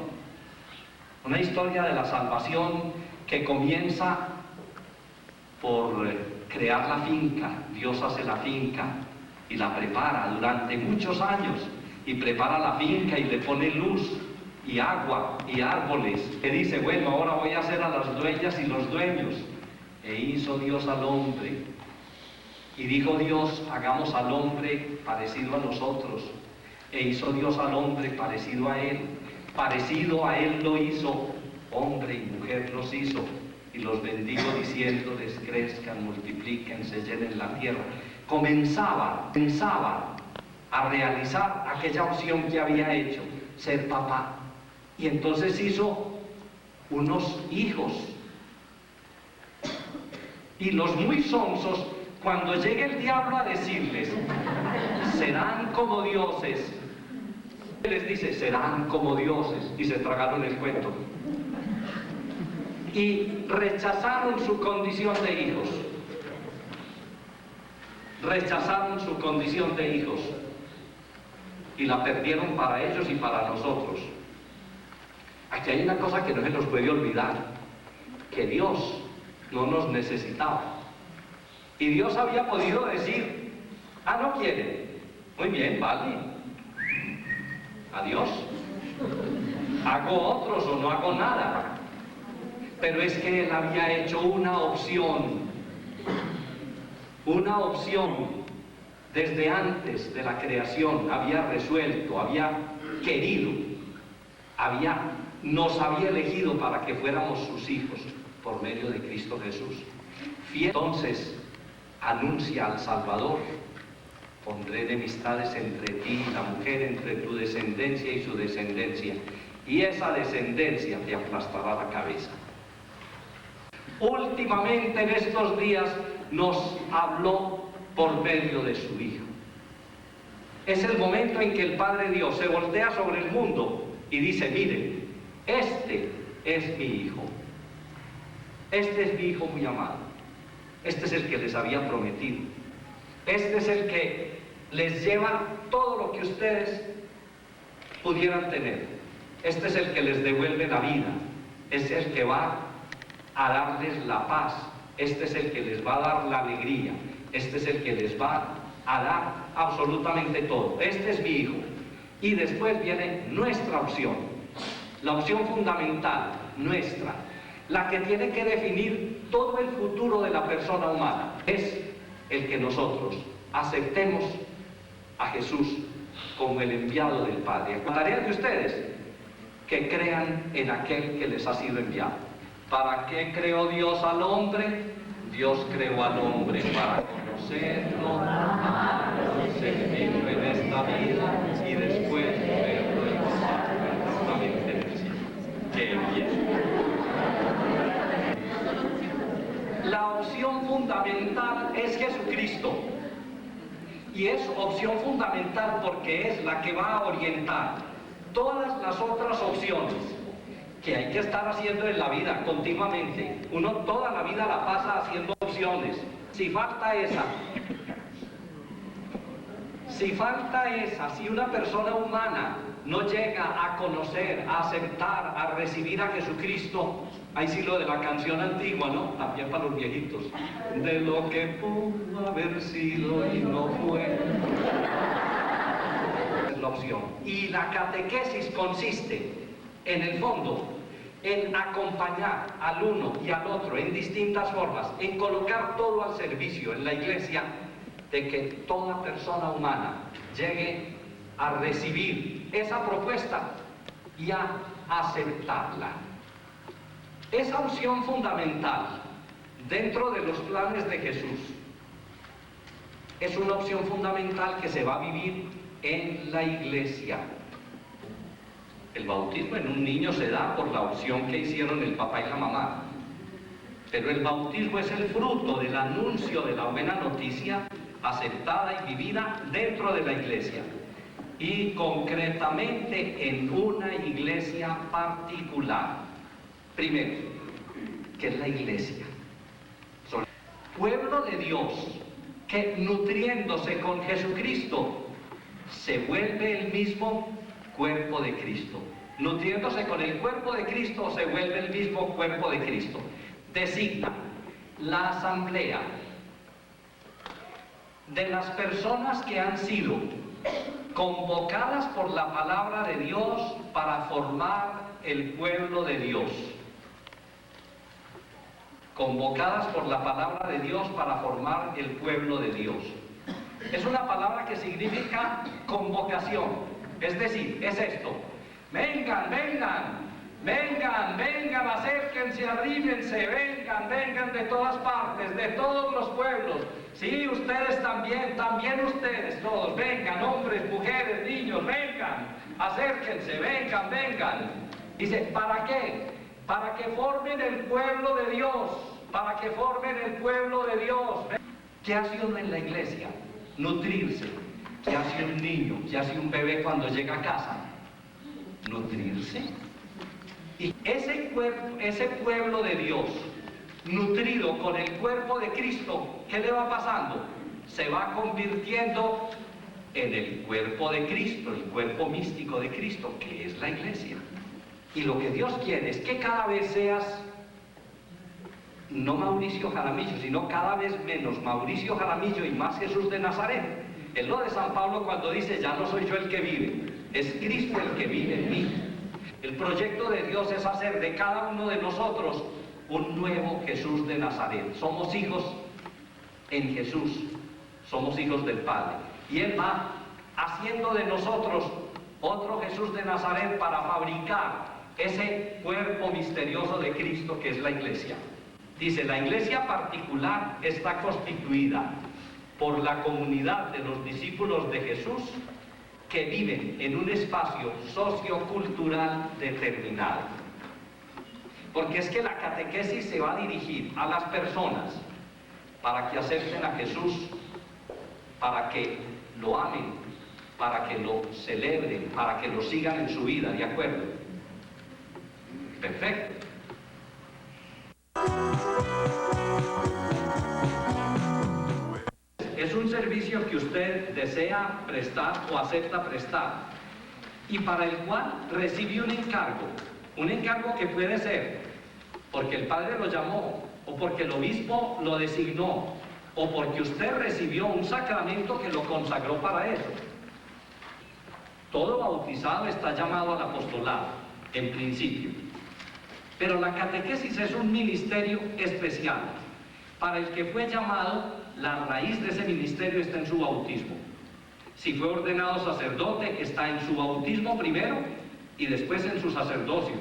Una historia de la salvación que comienza por crear la finca. Dios hace la finca y la prepara durante muchos años y prepara la finca y le pone luz y agua y árboles, que dice, bueno, ahora voy a hacer a las dueñas y los dueños. E hizo Dios al hombre, y dijo Dios, hagamos al hombre parecido a nosotros. E hizo Dios al hombre parecido a él lo hizo, hombre y mujer los hizo, y los bendigo diciéndoles, crezcan, multiplíquense, llenen la tierra. Pensaba a realizar aquella opción que había hecho, ser papá. Y entonces hizo unos hijos. Y los muy sonsos, cuando llegue el diablo a decirles, serán como dioses, les dice, serán como dioses, y se tragaron el cuento. Y rechazaron su condición de hijos. Rechazaron su condición de hijos. Y la perdieron para ellos y para nosotros. Aquí hay una cosa que no se nos puede olvidar, que Dios no nos necesitaba. Y Dios había podido decir, no quiere. Muy bien, vale. Adiós. Hago otros o no hago nada. Pero es que Él había hecho una opción. Una opción. Desde antes de la creación había resuelto, había querido, nos había elegido para que fuéramos sus hijos por medio de Cristo Jesús. Entonces anuncia al Salvador, pondré enemistades entre ti y la mujer, entre tu descendencia y su descendencia, y esa descendencia te aplastará la cabeza. Últimamente en estos días nos habló por medio de su Hijo. Es el momento en que el Padre Dios se voltea sobre el mundo y dice, miren, este es mi Hijo. Este es mi Hijo muy amado. Este es el que les había prometido. Este es el que les lleva todo lo que ustedes pudieran tener. Este es el que les devuelve la vida. Este es el que va a darles la paz. Este es el que les va a dar la alegría. Este es el que les va a dar absolutamente todo. Este es mi Hijo. Y después viene nuestra opción. La opción fundamental, nuestra. La que tiene que definir todo el futuro de la persona humana. Es el que nosotros aceptemos a Jesús como el enviado del Padre. La tarea de ustedes, que crean en aquel que les ha sido enviado. ¿Para qué creó Dios al hombre? Dios creó al hombre para conocerlo, amarlo, servirlo en esta vida y después verlo y gozarlo eternamente en el cielo. ¡Qué bien! La opción fundamental es Jesucristo. Y es opción fundamental porque es la que va a orientar todas las otras opciones que hay que estar haciendo en la vida continuamente. Uno toda la vida la pasa haciendo opciones. Si falta esa, si una persona humana no llega a conocer, a aceptar, a recibir a Jesucristo, ahí sí lo de la canción antigua, ¿no? También para los viejitos. De lo que pudo haber sido y no fue. Es la opción. Y la catequesis consiste, en el fondo, en acompañar al uno y al otro en distintas formas, en colocar todo al servicio en la iglesia, de que toda persona humana llegue a recibir esa propuesta y a aceptarla. Esa opción fundamental dentro de los planes de Jesús es una opción fundamental que se va a vivir en la iglesia. El bautismo en un niño se da por la opción que hicieron el papá y la mamá, pero el bautismo es el fruto del anuncio de la buena noticia aceptada y vivida dentro de la iglesia, y concretamente en una iglesia particular. Primero, que es la iglesia. Pueblo de Dios que, nutriéndose con Jesucristo, se vuelve el mismo cuerpo de Cristo. Nutriéndose con el cuerpo de Cristo, se vuelve el mismo cuerpo de Cristo. Designa la asamblea de las personas que han sido convocadas por la palabra de Dios para formar el pueblo de Dios. Convocadas por la palabra de Dios para formar el pueblo de Dios. Es una palabra que significa convocación, es decir, es esto: vengan, vengan, vengan, vengan, acérquense, arrímense, vengan, vengan de todas partes, de todos los pueblos. Sí, ustedes también ustedes todos, vengan, hombres, mujeres, niños, vengan, acérquense, vengan, vengan. Dice, ¿para qué? Para que formen el pueblo de Dios, para que formen el pueblo de Dios. ¿Qué hace uno en la iglesia? Nutrirse. ¿Qué hace un niño? ¿Qué hace un bebé cuando llega a casa? Nutrirse. Y ese pueblo de Dios, nutrido con el cuerpo de Cristo, ¿qué le va pasando? Se va convirtiendo en el cuerpo de Cristo, el cuerpo místico de Cristo, que es la iglesia. Y lo que Dios quiere es que cada vez seas, no Mauricio Jaramillo, sino cada vez menos Mauricio Jaramillo y más Jesús de Nazaret. Es lo de San Pablo cuando dice, ya no soy yo el que vive, es Cristo el que vive en mí. El proyecto de Dios es hacer de cada uno de nosotros un nuevo Jesús de Nazaret. Somos hijos en Jesús, somos hijos del Padre. Y Él va haciendo de nosotros otro Jesús de Nazaret para fabricar ese cuerpo misterioso de Cristo que es la iglesia. Dice, la iglesia particular está constituida por la comunidad de los discípulos de Jesús que viven en un espacio sociocultural determinado. Porque es que la catequesis se va a dirigir a las personas para que acepten a Jesús, para que lo amen, para que lo celebren, para que lo sigan en su vida, ¿de acuerdo? Perfecto. Es un servicio que usted desea prestar o acepta prestar y para el cual recibe un encargo que puede ser porque el Padre lo llamó o porque el obispo lo designó o porque usted recibió un sacramento que lo consagró para eso. Todo bautizado está llamado al apostolado, en principio. Pero la catequesis es un ministerio especial. Para el que fue llamado, la raíz de ese ministerio está en su bautismo. Si fue ordenado sacerdote, está en su bautismo primero y después en su sacerdocio.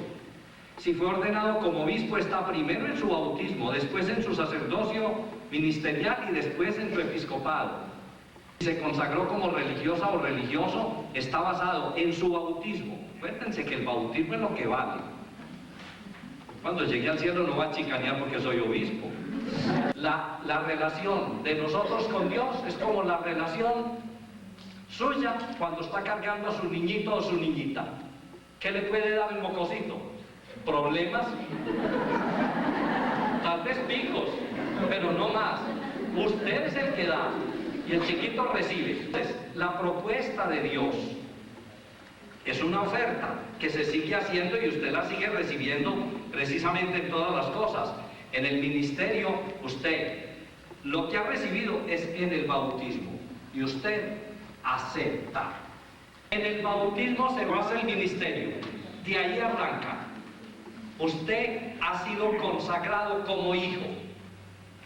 Si fue ordenado como obispo, está primero en su bautismo, después en su sacerdocio ministerial y después en su episcopado. Si se consagró como religiosa o religioso, está basado en su bautismo. Acuérdense que el bautismo es lo que vale. Cuando llegue al cielo no va a chicanear porque soy obispo. La relación de nosotros con Dios es como la relación suya cuando está cargando a su niñito o su niñita. ¿Qué le puede dar el mocosito? problemas, tal vez picos, pero no más. Usted es el que da y el chiquito recibe. Entonces, la propuesta de Dios es una oferta que se sigue haciendo y usted la sigue recibiendo precisamente en todas las cosas. En el ministerio, usted lo que ha recibido es en el bautismo y usted acepta. En el bautismo se basa el ministerio, de ahí arranca. Usted ha sido consagrado como hijo,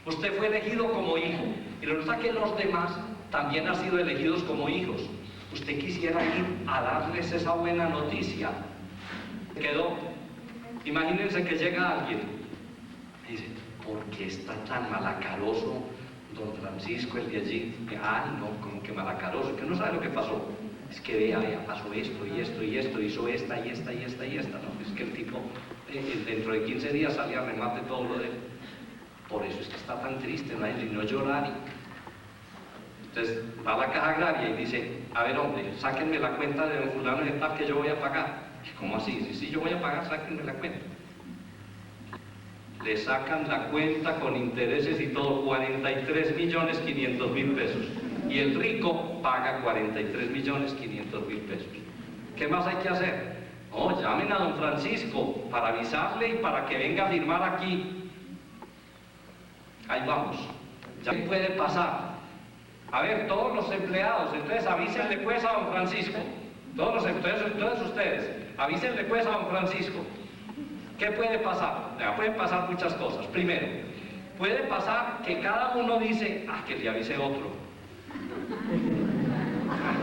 usted fue elegido como hijo, y resulta que los demás también han sido elegidos como hijos. Usted quisiera ir a darles esa buena noticia. Quedó. Imagínense que llega alguien y dice, ¿por qué está tan malacaroso don Francisco, el de allí? Ay, no, como que malacaroso, que no sabe lo que pasó. Es que vea, pasó esto y esto y esto, hizo esta y esta y esta y esta, ¿no? Es que el tipo dentro de 15 días sale a remate todo lo de él. Por eso es que está tan triste, no llorar. Entonces va a la caja agraria y dice, a ver hombre, sáquenme la cuenta de don fulano de tal que yo voy a pagar. ¿Cómo así? Sí, yo voy a pagar, sáquenme la cuenta. Le sacan la cuenta con intereses y todo, 43.500.000 pesos. Y el rico paga 43.500.000 pesos. ¿Qué más hay que hacer? No, llamen a don Francisco para avisarle y para que venga a firmar aquí. Ahí vamos. Ya puede pasar. A ver, todos los empleados, entonces avísenle pues a don Francisco. Todos los empleados, todos ustedes, avísenle pues a don Francisco. ¿Qué puede pasar? Pueden pasar muchas cosas. Primero, puede pasar que cada uno dice, que le avise otro.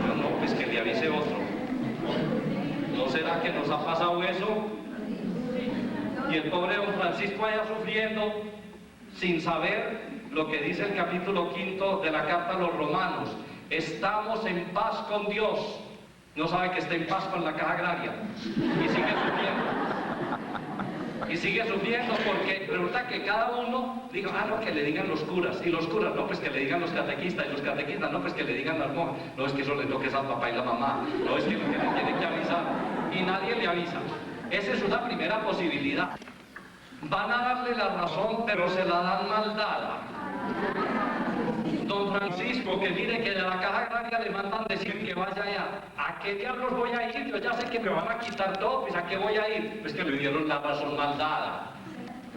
Yo no, pues que le avise otro. ¿No será que nos ha pasado eso? Y el pobre don Francisco allá sufriendo, sin saber lo que dice el capítulo 5 de la carta a los romanos. Estamos en paz con Dios. No sabe que está en paz con la caja agraria. Y sigue sufriendo. Y sigue sufriendo porque resulta que cada uno diga, no, que le digan los curas. Y los curas, no, pues que le digan los catequistas. Y los catequistas, no, pues que le digan las monjas. No, es que eso le toque al papá y la mamá. No, es que lo que le tiene que avisar. Y nadie le avisa. Esa es una primera posibilidad. Van a darle la razón, pero se la dan mal dada. Don Francisco, que mire que de la caja agraria le mandan decir que vaya allá. ¿A qué diablos voy a ir? Yo ya sé que me van a quitar todo, pues ¿a qué voy a ir? Pues que le dieron la razón mal dada.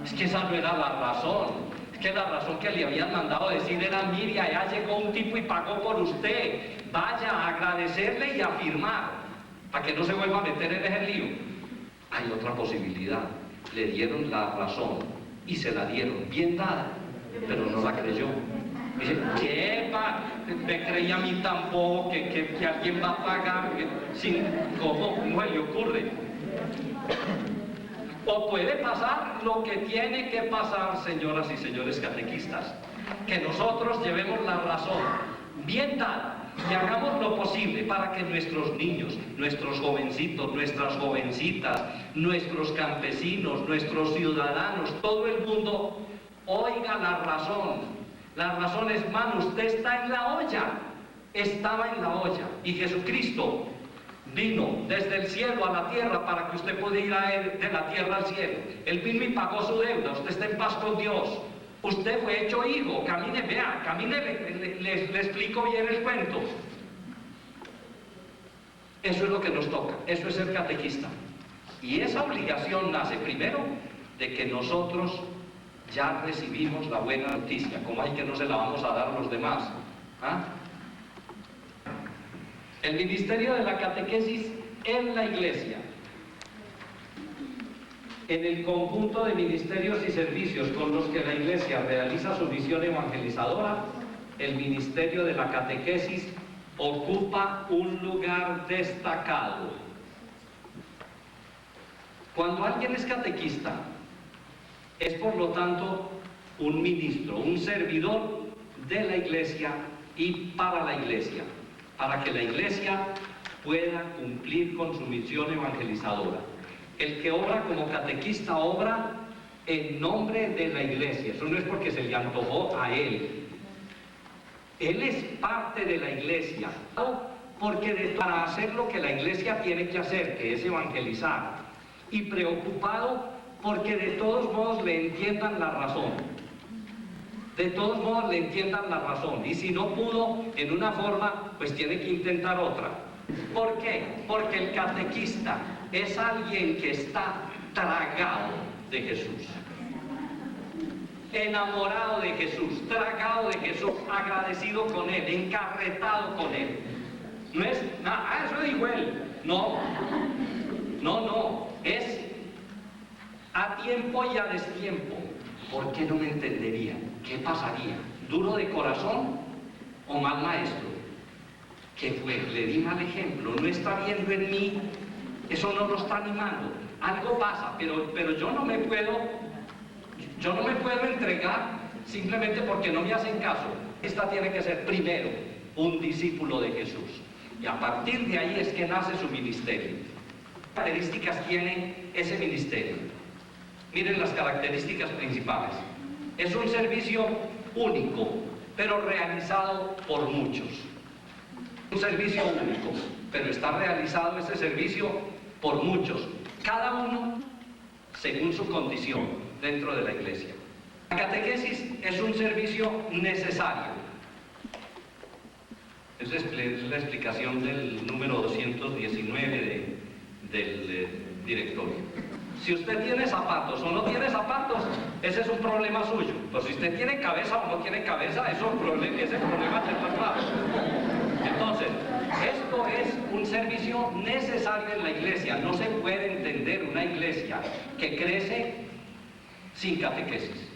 Es que esa no era la razón. Es que la razón que le habían mandado decir era, mire, allá llegó un tipo y pagó por usted. Vaya a agradecerle y a firmar, para que no se vuelva a meter en ese lío. Hay otra posibilidad. Le dieron la razón y se la dieron bien dada, pero no la creyó. Dice, ¿qué va? Me creía a mí tampoco que alguien va a pagar sin cómo le ocurre. O puede pasar lo que tiene que pasar, señoras y señores catequistas, que nosotros llevemos la razón bien dada y hagamos lo posible para que nuestros niños, nuestros jovencitos, nuestras jovencitas, nuestros campesinos, nuestros ciudadanos, todo el mundo oiga la razón. La razón es, usted está en la olla, estaba en la olla, y Jesucristo vino desde el cielo a la tierra para que usted pudiera ir de la tierra al cielo. Él vino y pagó su deuda, usted está en paz con Dios. Usted fue hecho hijo, camine, vea, camine, le explico bien el cuento. Eso es lo que nos toca, eso es ser catequista. Y esa obligación nace primero de que nosotros ya recibimos la buena noticia, como hay que no se la vamos a dar a los demás. El ministerio de la catequesis en la Iglesia, en el conjunto de ministerios y servicios con los que la Iglesia realiza su misión evangelizadora, el ministerio de la catequesis ocupa un lugar destacado. Cuando alguien es catequista, es por lo tanto un ministro, un servidor de la Iglesia y para la Iglesia, para que la Iglesia pueda cumplir con su misión evangelizadora. El que obra como catequista obra en nombre de la Iglesia. Eso no es porque se le antojó a él. Él es parte de la Iglesia, porque para hacer lo que la Iglesia tiene que hacer, que es evangelizar, y preocupado porque de todos modos le entiendan la razón. De todos modos le entiendan la razón. Y si no pudo en una forma, pues tiene que intentar otra. ¿Por qué? Porque el catequista es alguien que está tragado de Jesús. Enamorado de Jesús, tragado de Jesús, agradecido con Él, encarretado con Él. No es, eso dijo Él. No, es a tiempo y a destiempo. ¿Por qué no me entendería? ¿Qué pasaría? ¿Duro de corazón o mal maestro? ¿Qué fue? Le di mal ejemplo, no está viendo en mí, eso no lo está animando. Algo pasa, pero yo no me puedo entregar simplemente porque no me hacen caso. Esta tiene que ser primero un discípulo de Jesús. Y a partir de ahí es que nace su ministerio. ¿Qué características tiene ese ministerio? Miren las características principales. Es un servicio único, pero realizado por muchos. Un servicio único, pero está realizado ese servicio por muchos. Cada uno según su condición dentro de la iglesia. La catequesis es un servicio necesario. Esa es la explicación del número 219 del directorio. Si usted tiene zapatos o no tiene zapatos, ese es un problema suyo. Pues si usted tiene cabeza o no tiene cabeza, ese problema se traslada. Entonces, esto es un servicio necesario en la iglesia. No se puede entender una iglesia que crece sin catequesis,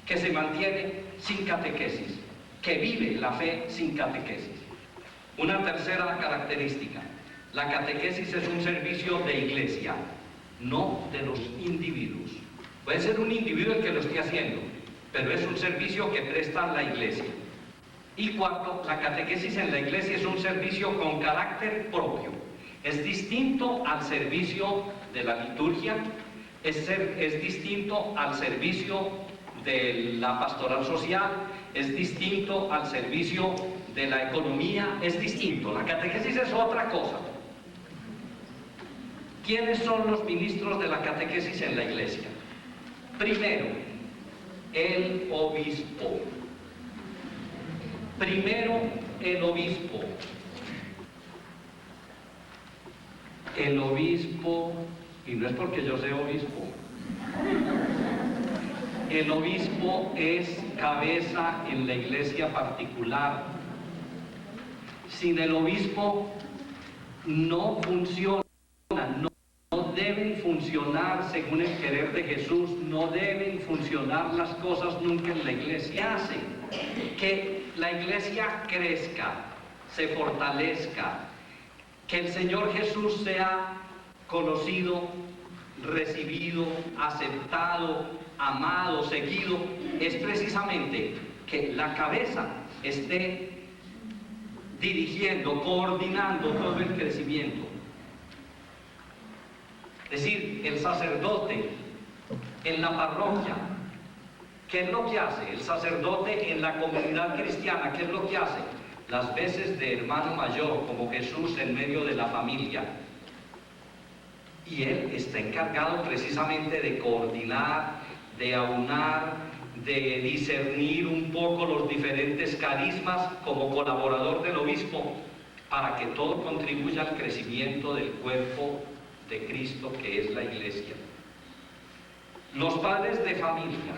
que se mantiene sin catequesis, que vive la fe sin catequesis. Una tercera característica: la catequesis es un servicio de iglesia, no de los individuos. Puede ser un individuo el que lo esté haciendo, pero es un servicio que presta la iglesia. Y cuarto, la catequesis en la iglesia es un servicio con carácter propio. Es distinto al servicio de la liturgia, es distinto al servicio de la pastoral social, es distinto al servicio de la economía, es distinto. La catequesis es otra cosa. ¿Quiénes son los ministros de la catequesis en la iglesia? Primero, el obispo. Primero, el obispo. El obispo, y no es porque yo sea obispo, el obispo es cabeza en la iglesia particular. Sin el obispo no funciona, no deben funcionar según el querer de Jesús, no deben funcionar las cosas nunca en la iglesia. Hace que la iglesia crezca, se fortalezca, que el Señor Jesús sea conocido, recibido, aceptado, amado, seguido, es precisamente que la cabeza esté dirigiendo, coordinando todo el crecimiento. Es decir, el sacerdote en la parroquia, ¿qué es lo que hace? El sacerdote en la comunidad cristiana, ¿qué es lo que hace? Las veces de hermano mayor, como Jesús en medio de la familia. Y él está encargado precisamente de coordinar, de aunar, de discernir un poco los diferentes carismas como colaborador del obispo, para que todo contribuya al crecimiento del cuerpo de Cristo, que es la iglesia. Los padres de familia.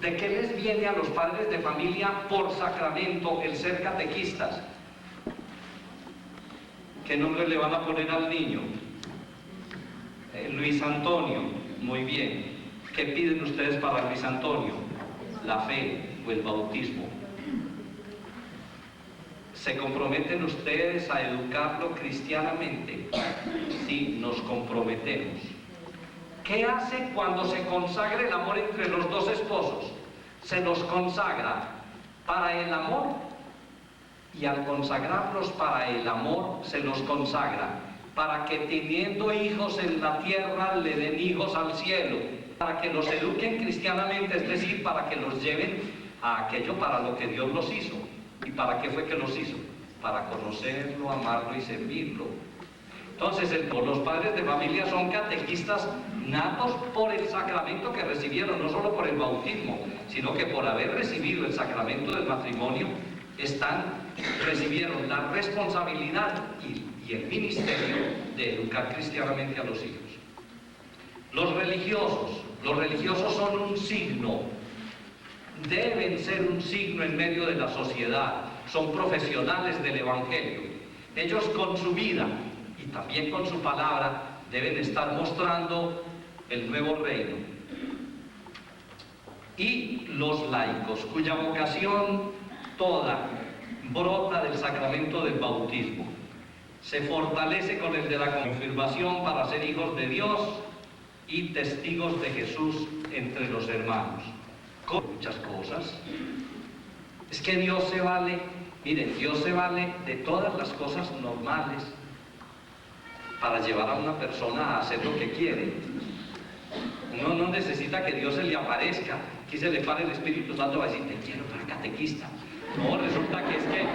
¿De qué les viene a los padres de familia por sacramento el ser catequistas? ¿Qué nombre le van a poner al niño? Luis Antonio. Muy bien. ¿Qué piden ustedes para Luis Antonio? La fe o el bautismo. ¿Se comprometen ustedes a educarlo cristianamente? Sí, nos comprometemos. ¿Qué hace cuando se consagra el amor entre los dos esposos? Se los consagra para el amor, y al consagrarlos para el amor, se los consagra para que teniendo hijos en la tierra le den hijos al cielo, para que los eduquen cristianamente, es decir, para que los lleven a aquello para lo que Dios los hizo. ¿Y para qué fue que los hizo? Para conocerlo, amarlo y servirlo. Entonces, los padres de familia son catequistas natos por el sacramento que recibieron, no solo por el bautismo, sino que por haber recibido el sacramento del matrimonio, recibieron la responsabilidad y el ministerio de educar cristianamente a los hijos. Los religiosos son un signo, deben ser un signo en medio de la sociedad, son profesionales del Evangelio. Ellos con su vida y también con su palabra deben estar mostrando el nuevo reino. Y los laicos, cuya vocación toda brota del sacramento del bautismo, se fortalece con el de la confirmación para ser hijos de Dios y testigos de Jesús entre los hermanos. Con muchas cosas. Es que Dios se vale, miren, Dios se vale de todas las cosas normales para llevar a una persona a hacer lo que quiere. Uno no necesita que Dios se le aparezca, que se le pare el Espíritu Santo va a decir, te quiero para catequista. No, resulta que es que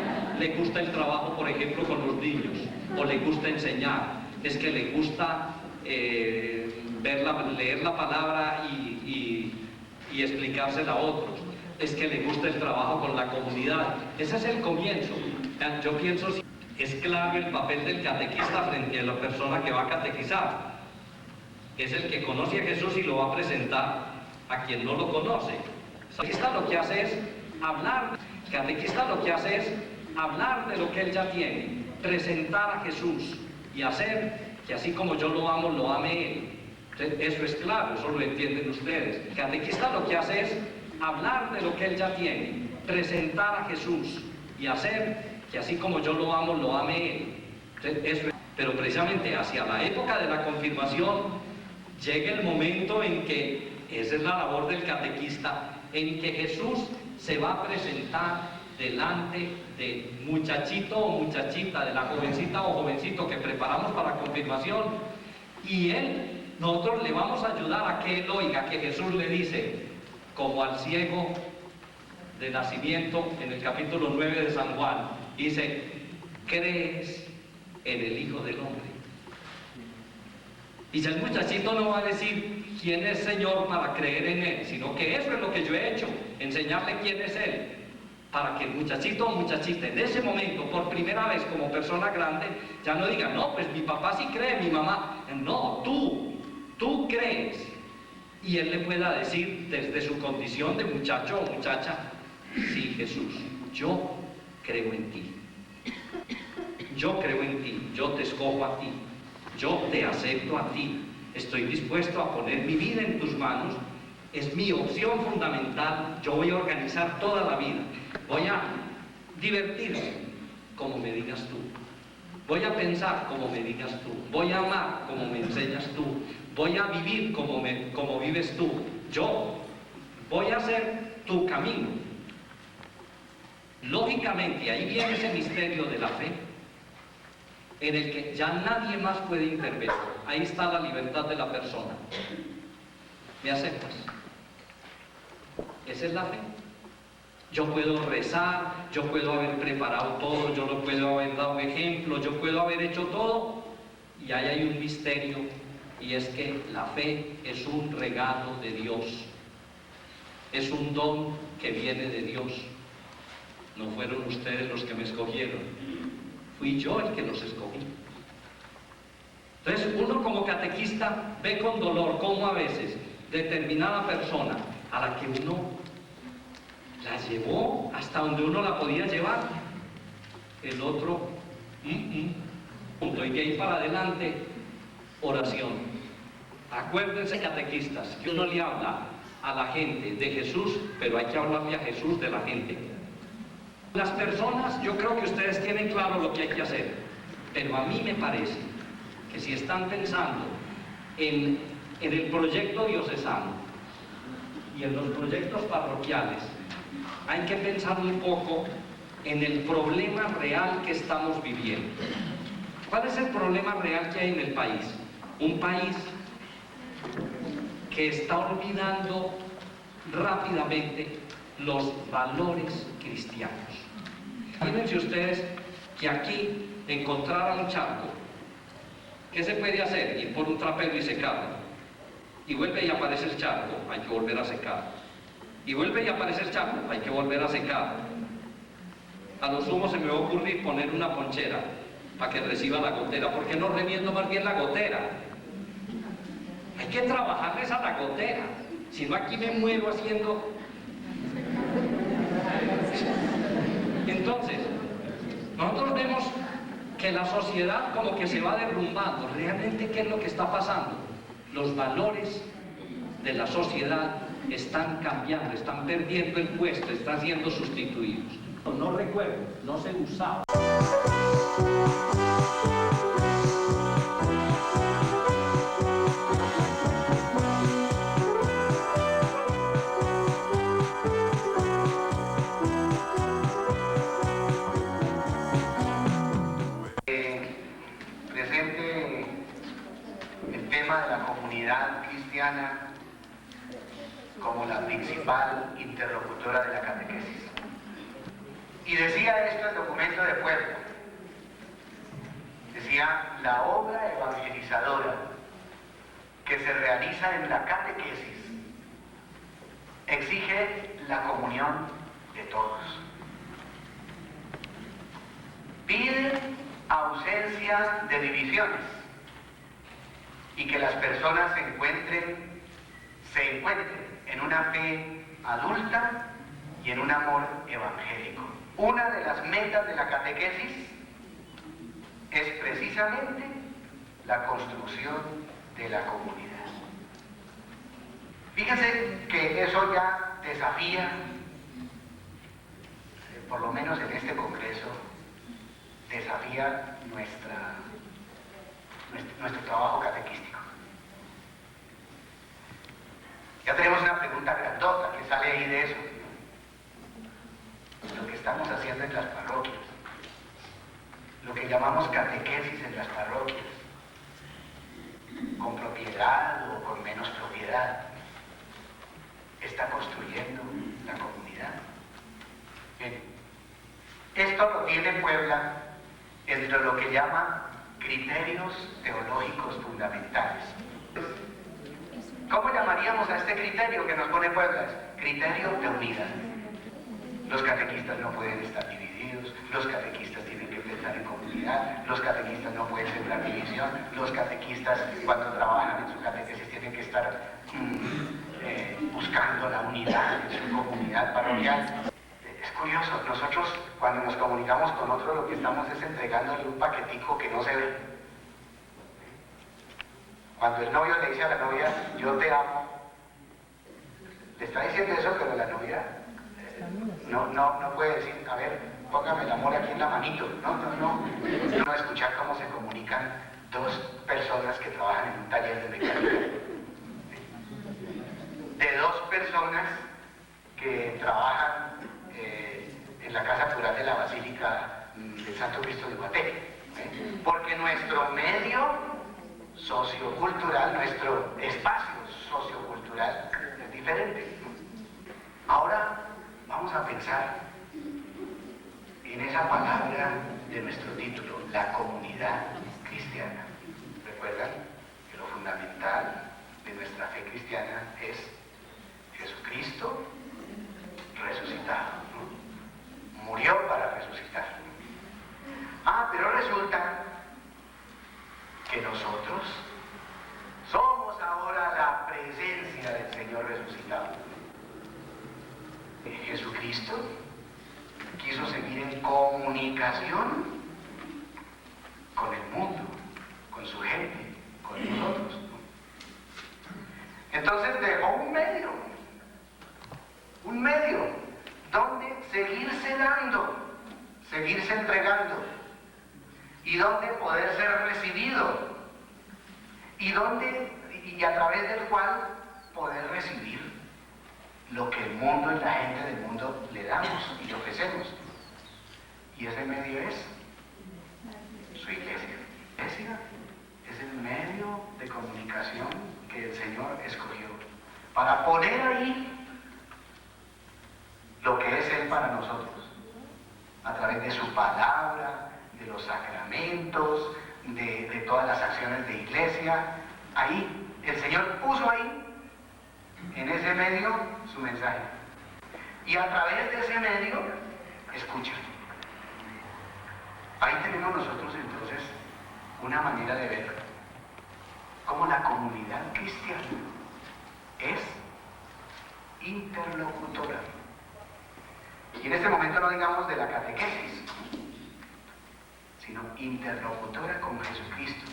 le gusta el trabajo, por ejemplo, con los niños, o le gusta enseñar, es que le gusta leer la palabra y explicársela a otros, es que le gusta el trabajo con la comunidad. Ese es el comienzo. Yo pienso que es clave el papel del catequista frente a la persona que va a catequizar. Es el que conoce a Jesús y lo va a presentar a quien no lo conoce. El catequista lo que hace es hablar. El catequista lo que hace es hablar de lo que él ya tiene, presentar a Jesús y hacer que así como yo lo amo, lo ame él. Eso es claro, eso lo entienden ustedes. El catequista lo que hace es hablar de lo que él ya tiene, presentar a Jesús y hacer que así como yo lo amo, lo ame él. Pero precisamente hacia la época de la confirmación llega el momento en que, esa es la labor del catequista, en que Jesús se va a presentar delante de muchachito o muchachita, de la jovencita o jovencito que preparamos para confirmación, y nosotros le vamos a ayudar a que él oiga que Jesús le dice, como al ciego de nacimiento en el capítulo 9 de San Juan, dice, ¿crees en el Hijo del Hombre? Y el muchachito no va a decir quién es Señor para creer en Él, sino que eso es lo que yo he hecho, enseñarle quién es Él, para que el muchachito o muchachita en ese momento, por primera vez como persona grande, ya no diga, no, pues mi papá sí cree, mi mamá, no, tú crees. Y él le pueda decir desde su condición de muchacho o muchacha, sí, Jesús, yo creo en ti. Yo creo en ti, yo te escojo a ti, yo te acepto a ti, estoy dispuesto a poner mi vida en tus manos, es mi opción fundamental, yo voy a organizar toda la vida, voy a divertirme como me digas tú, voy a pensar como me digas tú, voy a amar como me enseñas tú, voy a vivir como vives tú, yo voy a hacer tu camino. Lógicamente, ahí viene ese misterio de la fe, en el que ya nadie más puede intervenir. Ahí está la libertad de la persona. ¿Me aceptas? Esa es la fe. Yo puedo rezar, yo puedo haber preparado todo, yo lo puedo haber dado ejemplo, yo puedo haber hecho todo, y ahí hay un misterio, y es que la fe es un regalo de Dios. Es un don que viene de Dios. No fueron ustedes los que me escogieron, fui yo el que los escogí. Entonces uno como catequista ve con dolor cómo a veces determinada persona a la que uno la llevó hasta donde uno la podía llevar, el otro punto, y de ahí para adelante oración. Acuérdense, catequistas, que uno le habla a la gente de Jesús, pero hay que hablarle a Jesús de la gente. Las personas, yo creo que ustedes tienen claro lo que hay que hacer, pero a mí me parece que si están pensando en el proyecto diocesano y en los proyectos parroquiales, hay que pensar un poco en el problema real que estamos viviendo. ¿Cuál es el problema real que hay en el país? Un país que está olvidando rápidamente los valores cristianos. Imagínense ustedes que aquí encontraran un charco ¿Qué se puede hacer? Ir por un trapero y secarlo. Y vuelve y aparece el charco, hay que volver a secar. Y vuelve y aparece el charco, hay que volver a secar. A lo sumo se me va a ocurrir poner una ponchera para que reciba la gotera. ¿Por qué no remiendo más bien la gotera? Hay que trabajarles a la gotera. Si no, aquí me muero haciendo... Entonces, nosotros vemos que la sociedad como que se va derrumbando. Realmente, ¿qué es lo que está pasando? Los valores de la sociedad están cambiando, están perdiendo el puesto, están siendo sustituidos. No recuerdo, no se usaba. Presente el tema de la comunidad cristiana como la principal interlocutora de la catequesis. Y decía esto el documento de Puebla. Decía, la obra evangelizadora que se realiza en la catequesis exige la comunión de todos. Pide ausencia de divisiones y que las personas se encuentren en una fe adulta y en un amor evangélico. Una de las metas de la catequesis es precisamente la construcción de la comunidad. Fíjense que eso ya desafía, por lo menos en este congreso, desafía nuestro trabajo catequístico. Ya tenemos una pregunta grandota que sale ahí de eso. Lo que estamos haciendo en las parroquias, lo que llamamos catequesis en las parroquias, con propiedad o con menos propiedad, está construyendo la comunidad. Bien. Esto lo tiene Puebla entre lo que llama criterios teológicos fundamentales. ¿Cómo llamaríamos a este criterio que nos pone Puebla? Criterio de unidad. Los catequistas no pueden estar divididos, los catequistas tienen que pensar en comunidad, los catequistas no pueden sembrar división, los catequistas cuando trabajan en su catequesis tienen que estar buscando la unidad en su comunidad parroquial. Es curioso, nosotros cuando nos comunicamos con otro lo que estamos es entregándole un paquetico que no se ve. Cuando el novio le dice a la novia, yo te amo, le está diciendo eso, pero la novia no puede decir, a ver, póngame el amor aquí en la manito. No escuchar cómo se comunican dos personas que trabajan en un taller de mecánica. De dos personas que trabajan en la Casa Cural de la Basílica del Santo Cristo de Guaté. Porque nuestro medio sociocultural, nuestro espacio sociocultural es diferente. Ahora vamos a pensar en esa palabra de nuestro título, la comunidad cristiana. ¿Recuerdan que lo fundamental de nuestra fe cristiana es Jesucristo resucitado, ¿no? Murió para resucitar. Pero resulta que nosotros somos ahora la presencia del Señor resucitado. Jesucristo quiso seguir en comunicación con el mundo, con su gente, con nosotros. Entonces dejó un medio donde seguirse dando, seguirse entregando, y donde poder ser recibido, y a través del cual poder recibir lo que el mundo y la gente del mundo le damos y le ofrecemos. Y ese medio es su iglesia. La iglesia es el medio de comunicación que el Señor escogió para poner ahí lo que es Él para nosotros, a través de su palabra, de los sacramentos, de todas las acciones de iglesia. Ahí, el Señor puso ahí, en ese medio, su mensaje. Y a través de ese medio, escuchan. Ahí tenemos nosotros entonces una manera de ver cómo la comunidad cristiana es interlocutora. Y en este momento no digamos de la catequesis, sino interlocutora con Jesucristo.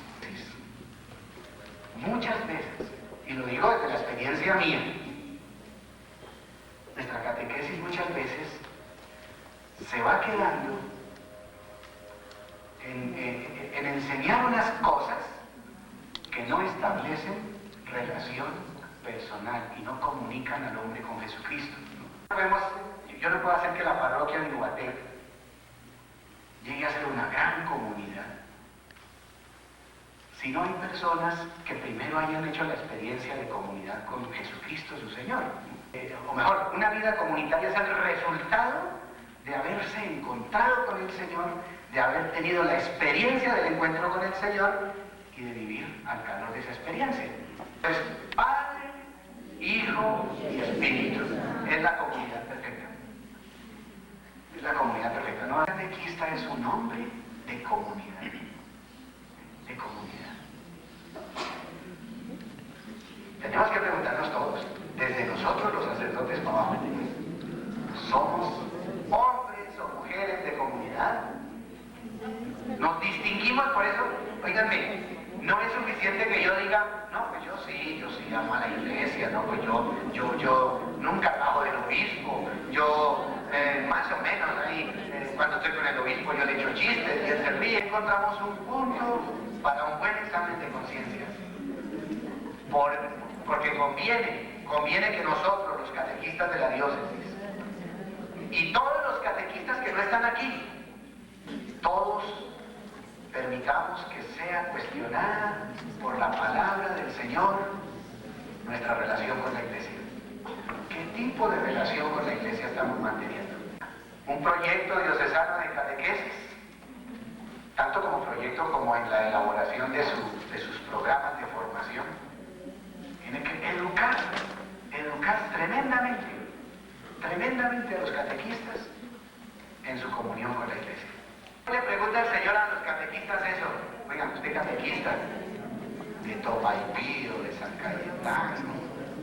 Muchas veces, y lo digo desde la experiencia mía, nuestra catequesis muchas veces se va quedando en enseñar unas cosas que no establecen relación personal y no comunican al hombre con Jesucristo. Yo no puedo hacer que la parroquia de Ubaté llegue a ser una gran comunidad si no hay personas que primero hayan hecho la experiencia de comunidad con Jesucristo su Señor. O mejor, una vida comunitaria es el resultado de haberse encontrado con el Señor, de haber tenido la experiencia del encuentro con el Señor y de vivir al calor de esa experiencia. Entonces, Padre, Hijo y Espíritu es la comunidad perfecta. Es la comunidad perfecta. No, la catequista es un hombre de comunidad. De comunidad. Tenemos que preguntarnos todos, desde nosotros los sacerdotes para abajo, ¿somos hombres o mujeres de comunidad? Nos distinguimos por eso. Óiganme, no es suficiente que yo diga, no, pues yo sí amo a la iglesia, no, pues yo nunca bajo del obispo, yo más o menos ahí, cuando estoy con el obispo yo le echo chistes y él se ríe. Encontramos un punto para un buen examen de conciencia. Porque conviene que nosotros, los catequistas de la diócesis, y todos los catequistas que no están aquí, todos permitamos que sea cuestionada por la palabra del Señor nuestra relación con la iglesia. ¿Qué tipo de relación con la iglesia estamos manteniendo? Un proyecto diocesano de catequesis, tanto como proyecto como en la elaboración de sus programas de formación. Tiene que educar tremendamente a los catequistas en su comunión con la iglesia. Le pregunta el Señor a los catequistas eso, oigan, usted catequista de Topaipí o de San Cayetano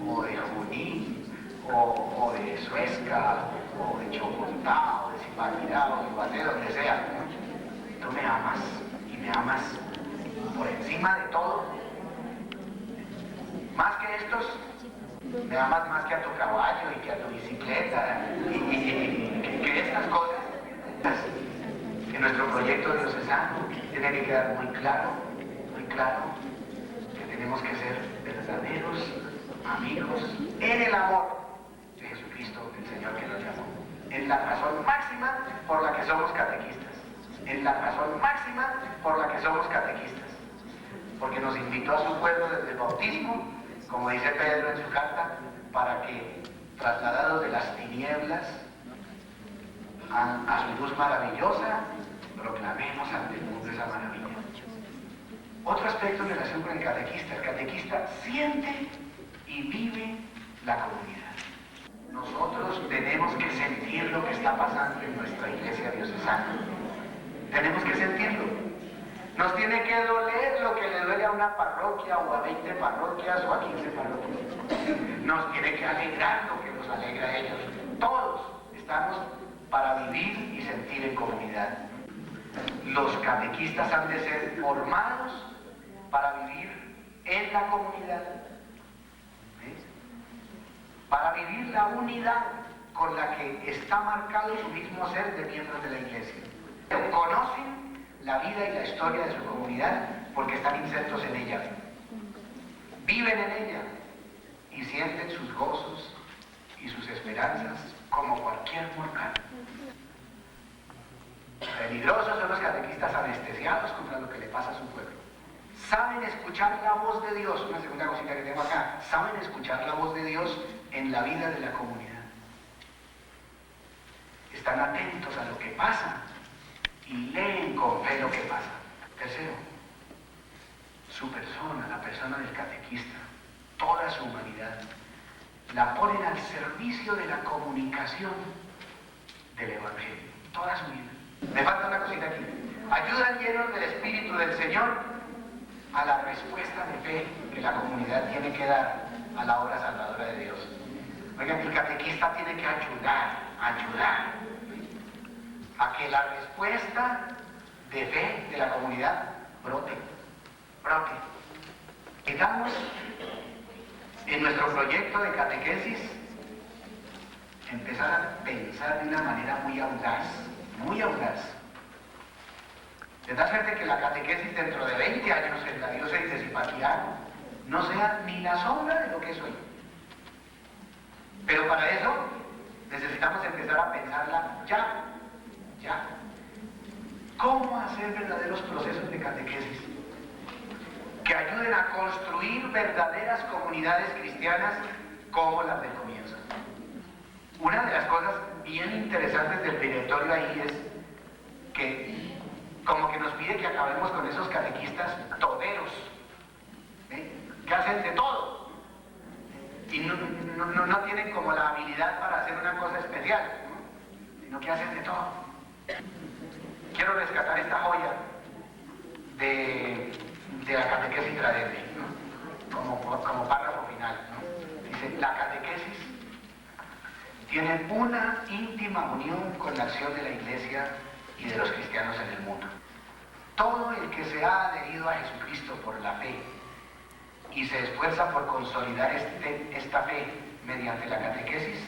o de Junín o de Suezca o de Chocotá o de Zipaquirá o de Ubaté, donde sea, tú me amas y me amas por encima de todo. Más que estos, me amas más que a tu caballo y que a tu bicicleta y que estas cosas. En nuestro proyecto diocesano tiene que quedar muy claro que tenemos que ser verdaderos amigos en el amor de Jesucristo, el Señor que nos llamó. Es la razón máxima por la que somos catequistas. Es la razón máxima por la que somos catequistas. Porque nos invitó a su pueblo desde el bautismo, como dice Pedro en su carta, para que, trasladados de las tinieblas a su luz maravillosa, proclamemos ante el mundo esa maravilla. Otro aspecto en relación con el catequista siente y vive la comunidad. Nosotros tenemos que sentir lo que está pasando en nuestra iglesia diocesana. Tenemos que sentirlo. Nos tiene que doler lo que le duele a una parroquia o a 20 parroquias o a 15 parroquias. Nos tiene que alegrar lo que nos alegra a ellos. Todos estamos para vivir y sentir en comunidad. Los catequistas han de ser formados para vivir en la comunidad. Para vivir la unidad con la que está marcado su mismo ser de miembros de la iglesia. Conocen la vida y la historia de su comunidad porque están insertos en ella. Viven en ella y sienten sus gozos y sus esperanzas como cualquier mortal. Peligrosos son los catequistas anestesiados contra lo que le pasa a su pueblo. Saben escuchar la voz de Dios, una segunda cosita que tengo acá, saben escuchar la voz de Dios en la vida de la comunidad. Están atentos a lo que pasa y leen con fe lo que pasa. Tercero, su persona, la persona del catequista, toda su humanidad, la ponen al servicio de la comunicación del Evangelio, toda su vida. Me falta una cosita aquí. Ayudan llenos del Espíritu del Señor a la respuesta de fe que la comunidad tiene que dar a la obra salvadora de Dios. Oigan, el catequista tiene que ayudar a que la respuesta de fe de la comunidad brote. Estamos en nuestro proyecto de catequesis empezar a pensar de una manera muy audaz, de tal suerte que la catequesis dentro de 20 años en la diócesis de Zipaquirá no sea ni la sombra de lo que es hoy. Pero para eso necesitamos empezar a pensarla ya. ¿Cómo hacer verdaderos procesos de catequesis que ayuden a construir verdaderas comunidades cristianas como las del comienzo? Una de las cosas bien interesantes del directorio ahí es que como que nos pide que acabemos con esos catequistas toderos, que hacen de todo y no tienen como la habilidad para hacer una cosa especial, sino que hacen de todo. Quiero rescatar esta joya de la catequesis Tradendi, como párrafo final, Dice, la catequesis tiene una íntima unión con la acción de la Iglesia y de los cristianos en el mundo. Todo el que se ha adherido a Jesucristo por la fe y se esfuerza por consolidar esta fe mediante la catequesis,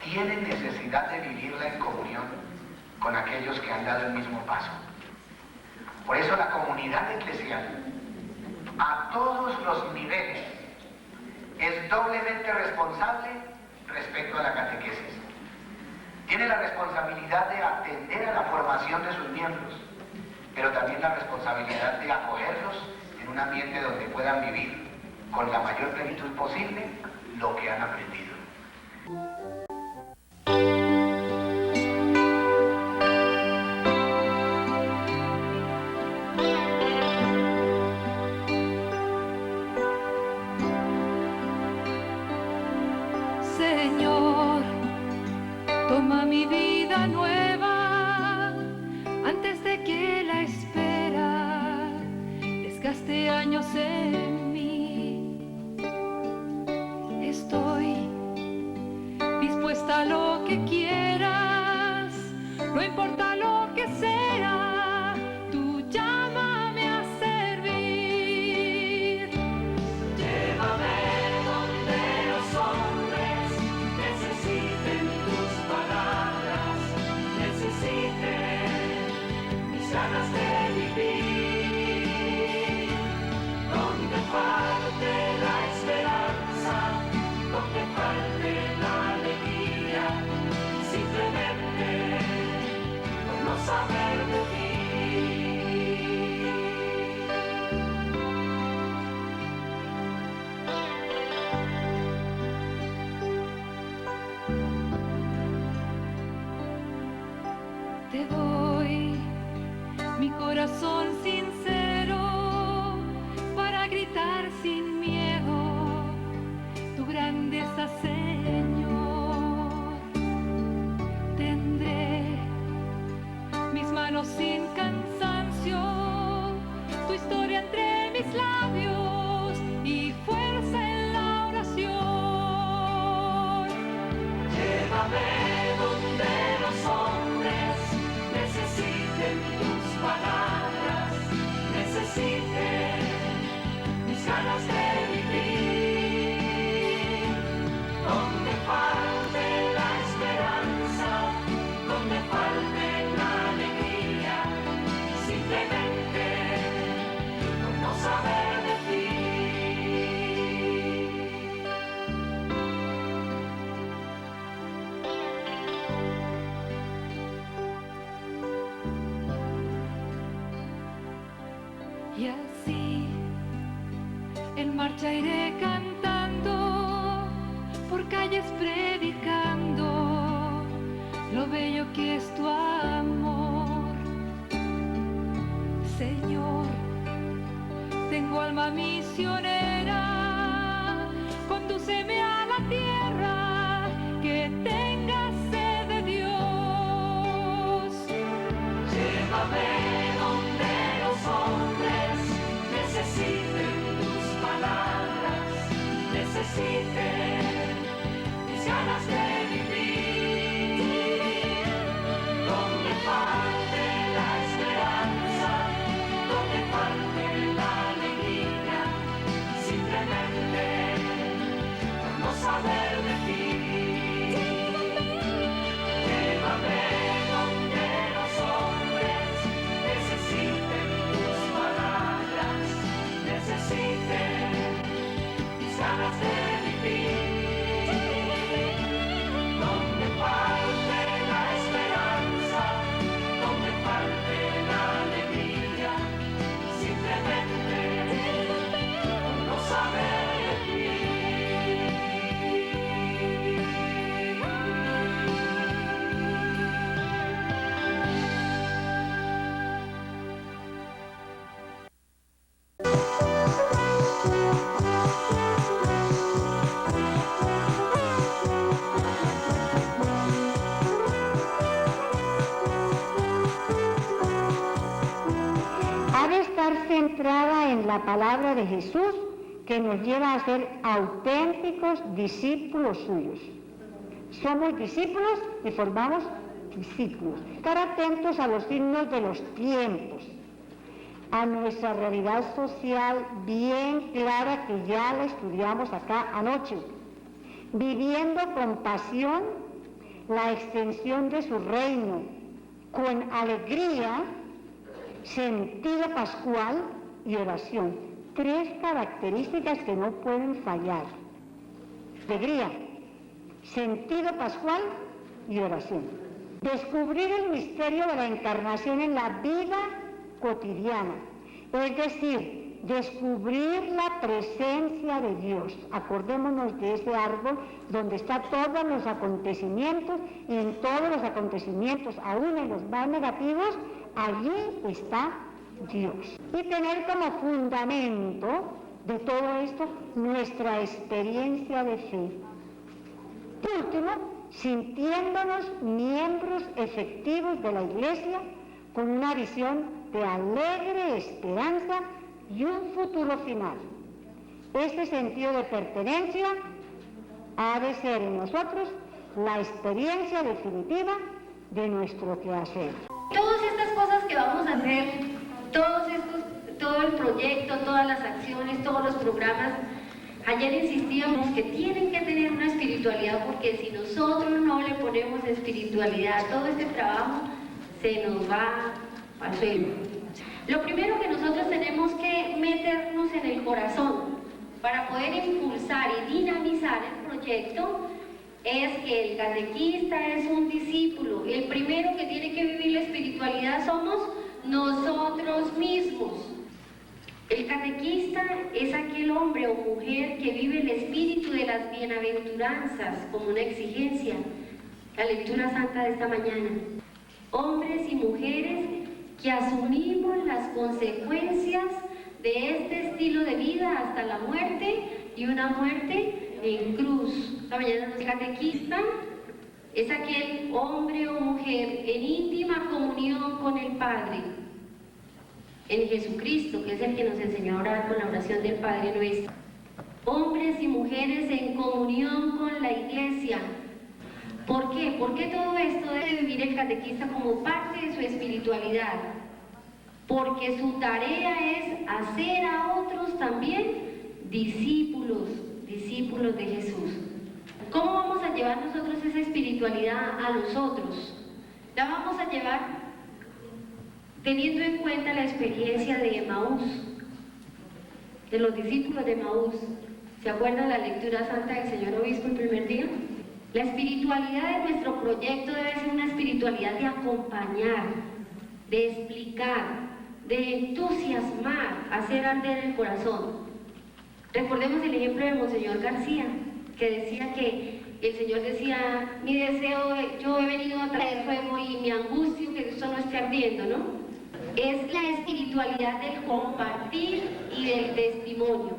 tiene necesidad de vivirla en comunión con aquellos que han dado el mismo paso. Por eso la comunidad eclesial, a todos los niveles, es doblemente responsable respecto a la catequesis. Tiene la responsabilidad de atender a la formación de sus miembros, pero también la responsabilidad de acogerlos en un ambiente donde puedan vivir con la mayor plenitud posible lo que han aprendido. Señor, toma mi vida nueva antes de que la espera desgaste años en mí. Estoy dispuesta a lo que quieras, no importa lo que sea, tú llámame a servir. Llévame donde los hombres necesiten tus palabras, necesiten mis ganas de vivir. Donde falte la esperanza, donde falte la alegría, simplemente por no saber de ti. Te doy mi corazón sincero para gritar sin miedo tu grandeza, Señor. Tendré mis manos sin cansancio, tu historia entre mis labios y fuerza en la oración. Llévame donde los hombres necesiten tus palabras, necesiten mis ganas de vivir. Donde falte la esperanza, donde falte la alegría, simplemente por no saber de ti. Y así en marcha iré cantando, por calles predicando lo bello que es tu amor. Señor, tengo alma misionera, condúceme a la tierra que tenga sed de Dios. Llévame donde los hombres necesiten tus palabras, necesiten mis ganas de vivir, donde falte la esperanza, donde falte la alegría, simplemente por no saber de ti. Llévame donde los hombres necesiten tus palabras, necesiten mis ganas de vivir, donde falte la esperanza, donde falte la alegría, simplemente por no saber de ti. Ha de estar centrada en la palabra de Jesús, que nos lleva a ser auténticos discípulos suyos. Somos discípulos y formamos discípulos. Estar atentos a los signos de los tiempos, a nuestra realidad social bien clara que ya la estudiamos acá anoche, viviendo con pasión la extensión de su reino, con alegría, sentido pascual y oración. Tres características que no pueden fallar: alegría, sentido pascual y oración. Descubrir el misterio de la encarnación en la vida cotidiana, es decir, descubrir la presencia de Dios. Acordémonos de ese árbol donde están todos los acontecimientos, y en todos los acontecimientos, aún en los más negativos, allí está Dios. Y tener como fundamento de todo esto nuestra experiencia de fe. Por último, sintiéndonos miembros efectivos de la Iglesia con una visión de alegre esperanza y un futuro final. Este sentido de pertenencia ha de ser en nosotros la experiencia definitiva de nuestro quehacer. Todas estas cosas que vamos a hacer, todo el proyecto, todas las acciones, todos los programas, ayer insistíamos que tienen que tener una espiritualidad, porque si nosotros no le ponemos espiritualidad, todo este trabajo se nos va al suelo. Lo primero que nosotros tenemos que meternos en el corazón para poder impulsar y dinamizar el proyecto es que el catequista es un discípulo. El primero que tiene que vivir la espiritualidad somos nosotros mismos. El catequista es aquel hombre o mujer que vive el espíritu de las bienaventuranzas como una exigencia. La lectura santa de esta mañana. Hombres y mujeres que asumimos las consecuencias de este estilo de vida hasta la muerte, y una muerte en cruz. Esta mañana el catequista es aquel hombre o mujer en íntima comunión con el Padre, en Jesucristo, que es el que nos enseñó a orar con la oración del Padre Nuestro. Hombres y mujeres en comunión con la Iglesia. ¿Por qué? ¿Por qué todo esto debe vivir el catequista como parte de su espiritualidad? Porque su tarea es hacer a otros también discípulos de Jesús. ¿Cómo vamos a llevar nosotros esa espiritualidad a los otros? La vamos a llevar teniendo en cuenta la experiencia de Emaús, de los discípulos de Emaús. ¿Se acuerdan la lectura santa del señor obispo el primer día? La espiritualidad de nuestro proyecto debe ser una espiritualidad de acompañar, de explicar, de entusiasmar, hacer arder el corazón. Recordemos el ejemplo de Monseñor García, que decía que el Señor decía: mi deseo, yo he venido a traer fuego y mi angustia que esto no esté ardiendo, ¿no? es la espiritualidad del compartir y del testimonio.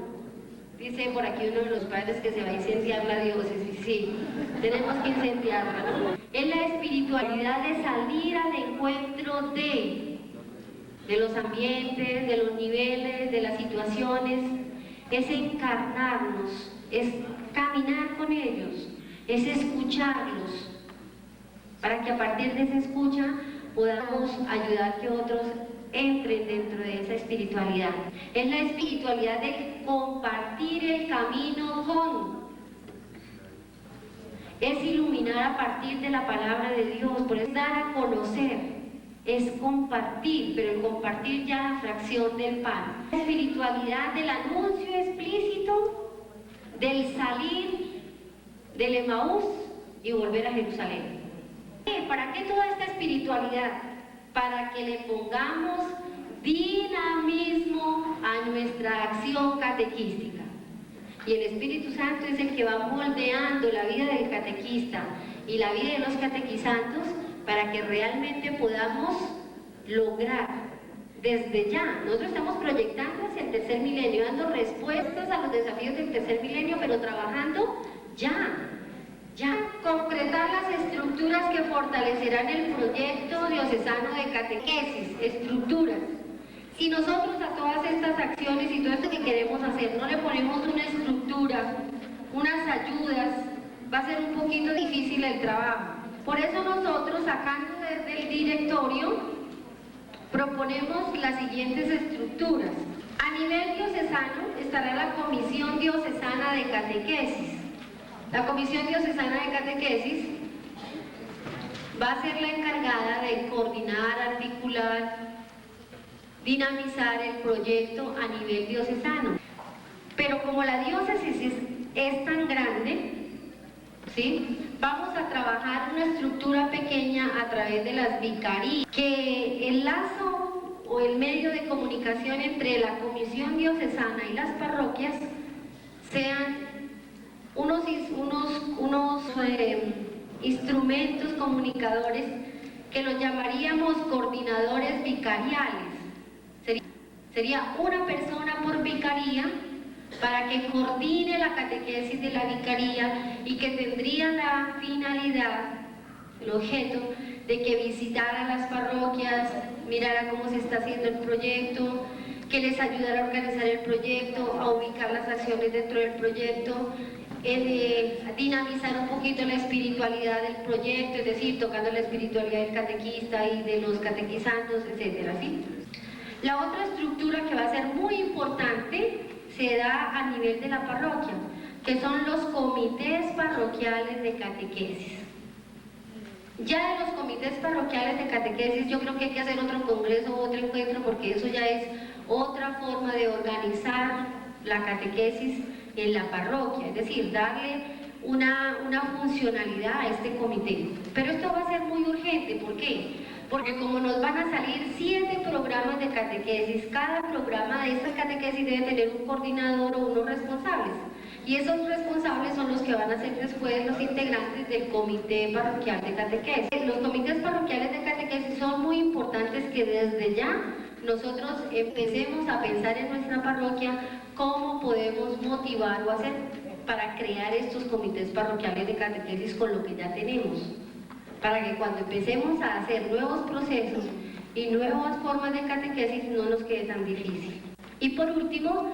Dice por aquí uno de los padres que se va a incendiar la diócesis. Sí, tenemos que incendiarla, ¿no? Es la espiritualidad de salir al encuentro de los ambientes, de los niveles, de las situaciones. Es encarnarnos, es caminar con ellos, es escucharlos, para que a partir de esa escucha podamos ayudar que otros entren dentro de esa espiritualidad. Es la espiritualidad de compartir el camino con. Es iluminar a partir de la palabra de Dios, por eso dar a conocer, es compartir, pero el compartir ya la fracción del pan. La espiritualidad del anuncio explícito, del salir del Emaús y volver a Jerusalén. ¿Para qué toda esta espiritualidad? Para que le pongamos dinamismo a nuestra acción catequística. Y el Espíritu Santo es el que va moldeando la vida del catequista y la vida de los catequizandos para que realmente podamos lograr desde ya. Nosotros estamos proyectando hacia el tercer milenio, dando respuestas a los desafíos del tercer milenio, pero trabajando ya. Concretar las estructuras que fortalecerán el proyecto diocesano de catequesis, estructuras. Si nosotros a todas estas acciones y todo esto que queremos hacer no le ponemos una estructura, unas ayudas, va a ser un poquito difícil el trabajo. Por eso nosotros, sacando desde el directorio, proponemos las siguientes estructuras. A nivel diocesano estará la Comisión Diocesana de Catequesis. La Comisión Diocesana de Catequesis va a ser la encargada de coordinar, articular, dinamizar el proyecto a nivel diocesano. Pero como la diócesis es tan grande, ¿sí?, vamos a trabajar una estructura pequeña a través de las vicarías, que el lazo o el medio de comunicación entre la Comisión Diocesana y las parroquias sean unos instrumentos comunicadores que los llamaríamos coordinadores vicariales. Sería una persona por vicaría para que coordine la catequesis de la vicaría y que tendría la finalidad, el objeto, de que visitara las parroquias, mirara cómo se está haciendo el proyecto, que les ayudara a organizar el proyecto, a ubicar las acciones dentro del proyecto, dinamizar un poquito la espiritualidad del proyecto, es decir, tocando la espiritualidad del catequista y de los catequizandos, etcétera, ¿sí? La otra estructura que va a ser muy importante se da a nivel de la parroquia, que son los comités parroquiales de catequesis. Ya de los comités parroquiales de catequesis yo creo que hay que hacer otro congreso o otro encuentro, porque eso ya es otra forma de organizar la catequesis en la parroquia, es decir, darle una funcionalidad a este comité. Pero esto va a ser muy urgente, ¿por qué? Porque como nos van a salir 7 programas de catequesis, cada programa de estas catequesis debe tener un coordinador o unos responsables. Y esos responsables son los que van a ser después los integrantes del comité parroquial de catequesis. Los comités parroquiales de catequesis son muy importantes, que desde ya nosotros empecemos a pensar en nuestra parroquia cómo podemos motivar o hacer para crear estos comités parroquiales de catequesis con lo que ya tenemos, para que cuando empecemos a hacer nuevos procesos y nuevas formas de catequesis no nos quede tan difícil. Y por último,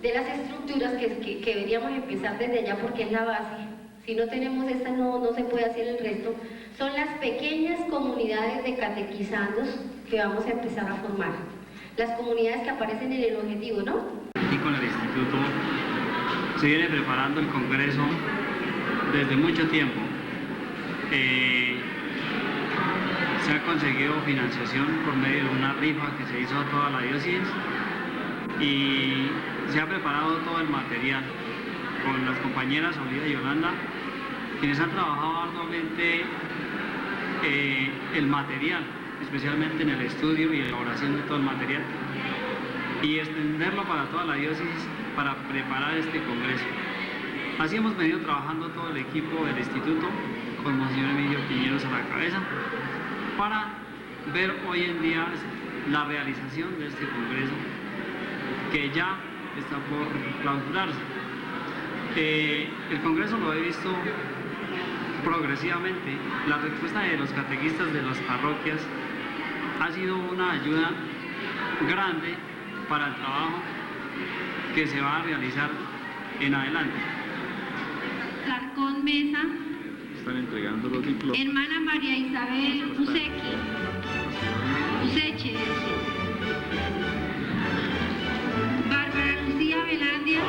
de las estructuras que deberíamos empezar desde allá, porque es la base, si no tenemos esta no se puede hacer el resto, son las pequeñas comunidades de catequizandos que vamos a empezar a formar. Las comunidades que aparecen en el objetivo, ¿no? Y con el instituto se viene preparando el congreso desde mucho tiempo. Se ha conseguido financiación por medio de una rifa que se hizo a toda la diócesis y se ha preparado todo el material con las compañeras Olivia y Yolanda, quienes han trabajado arduamente el material, especialmente en el estudio y elaboración de todo el material, y extenderlo para toda la diócesis para preparar este congreso. Así hemos venido trabajando todo el equipo del instituto, con Monseñor Emilio Piñeros a la cabeza, para ver hoy en día la realización de este congreso que ya está por clausurarse. El congreso lo he visto progresivamente. La respuesta de los catequistas de las parroquias ha sido una ayuda grande para el trabajo que se va a realizar en adelante. Larcón Mesa, Están entregando los diplomas. hermana María Isabel Useche, Bárbara Lucía Velandia,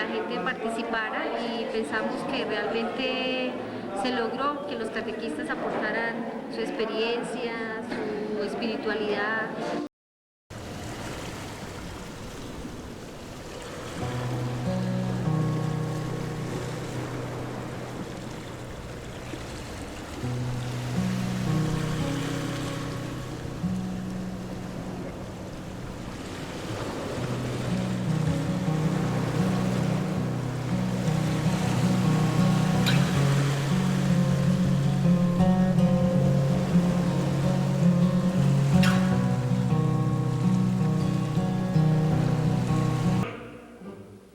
la gente participara y pensamos que realmente se logró que los catequistas aportaran su experiencia, su espiritualidad.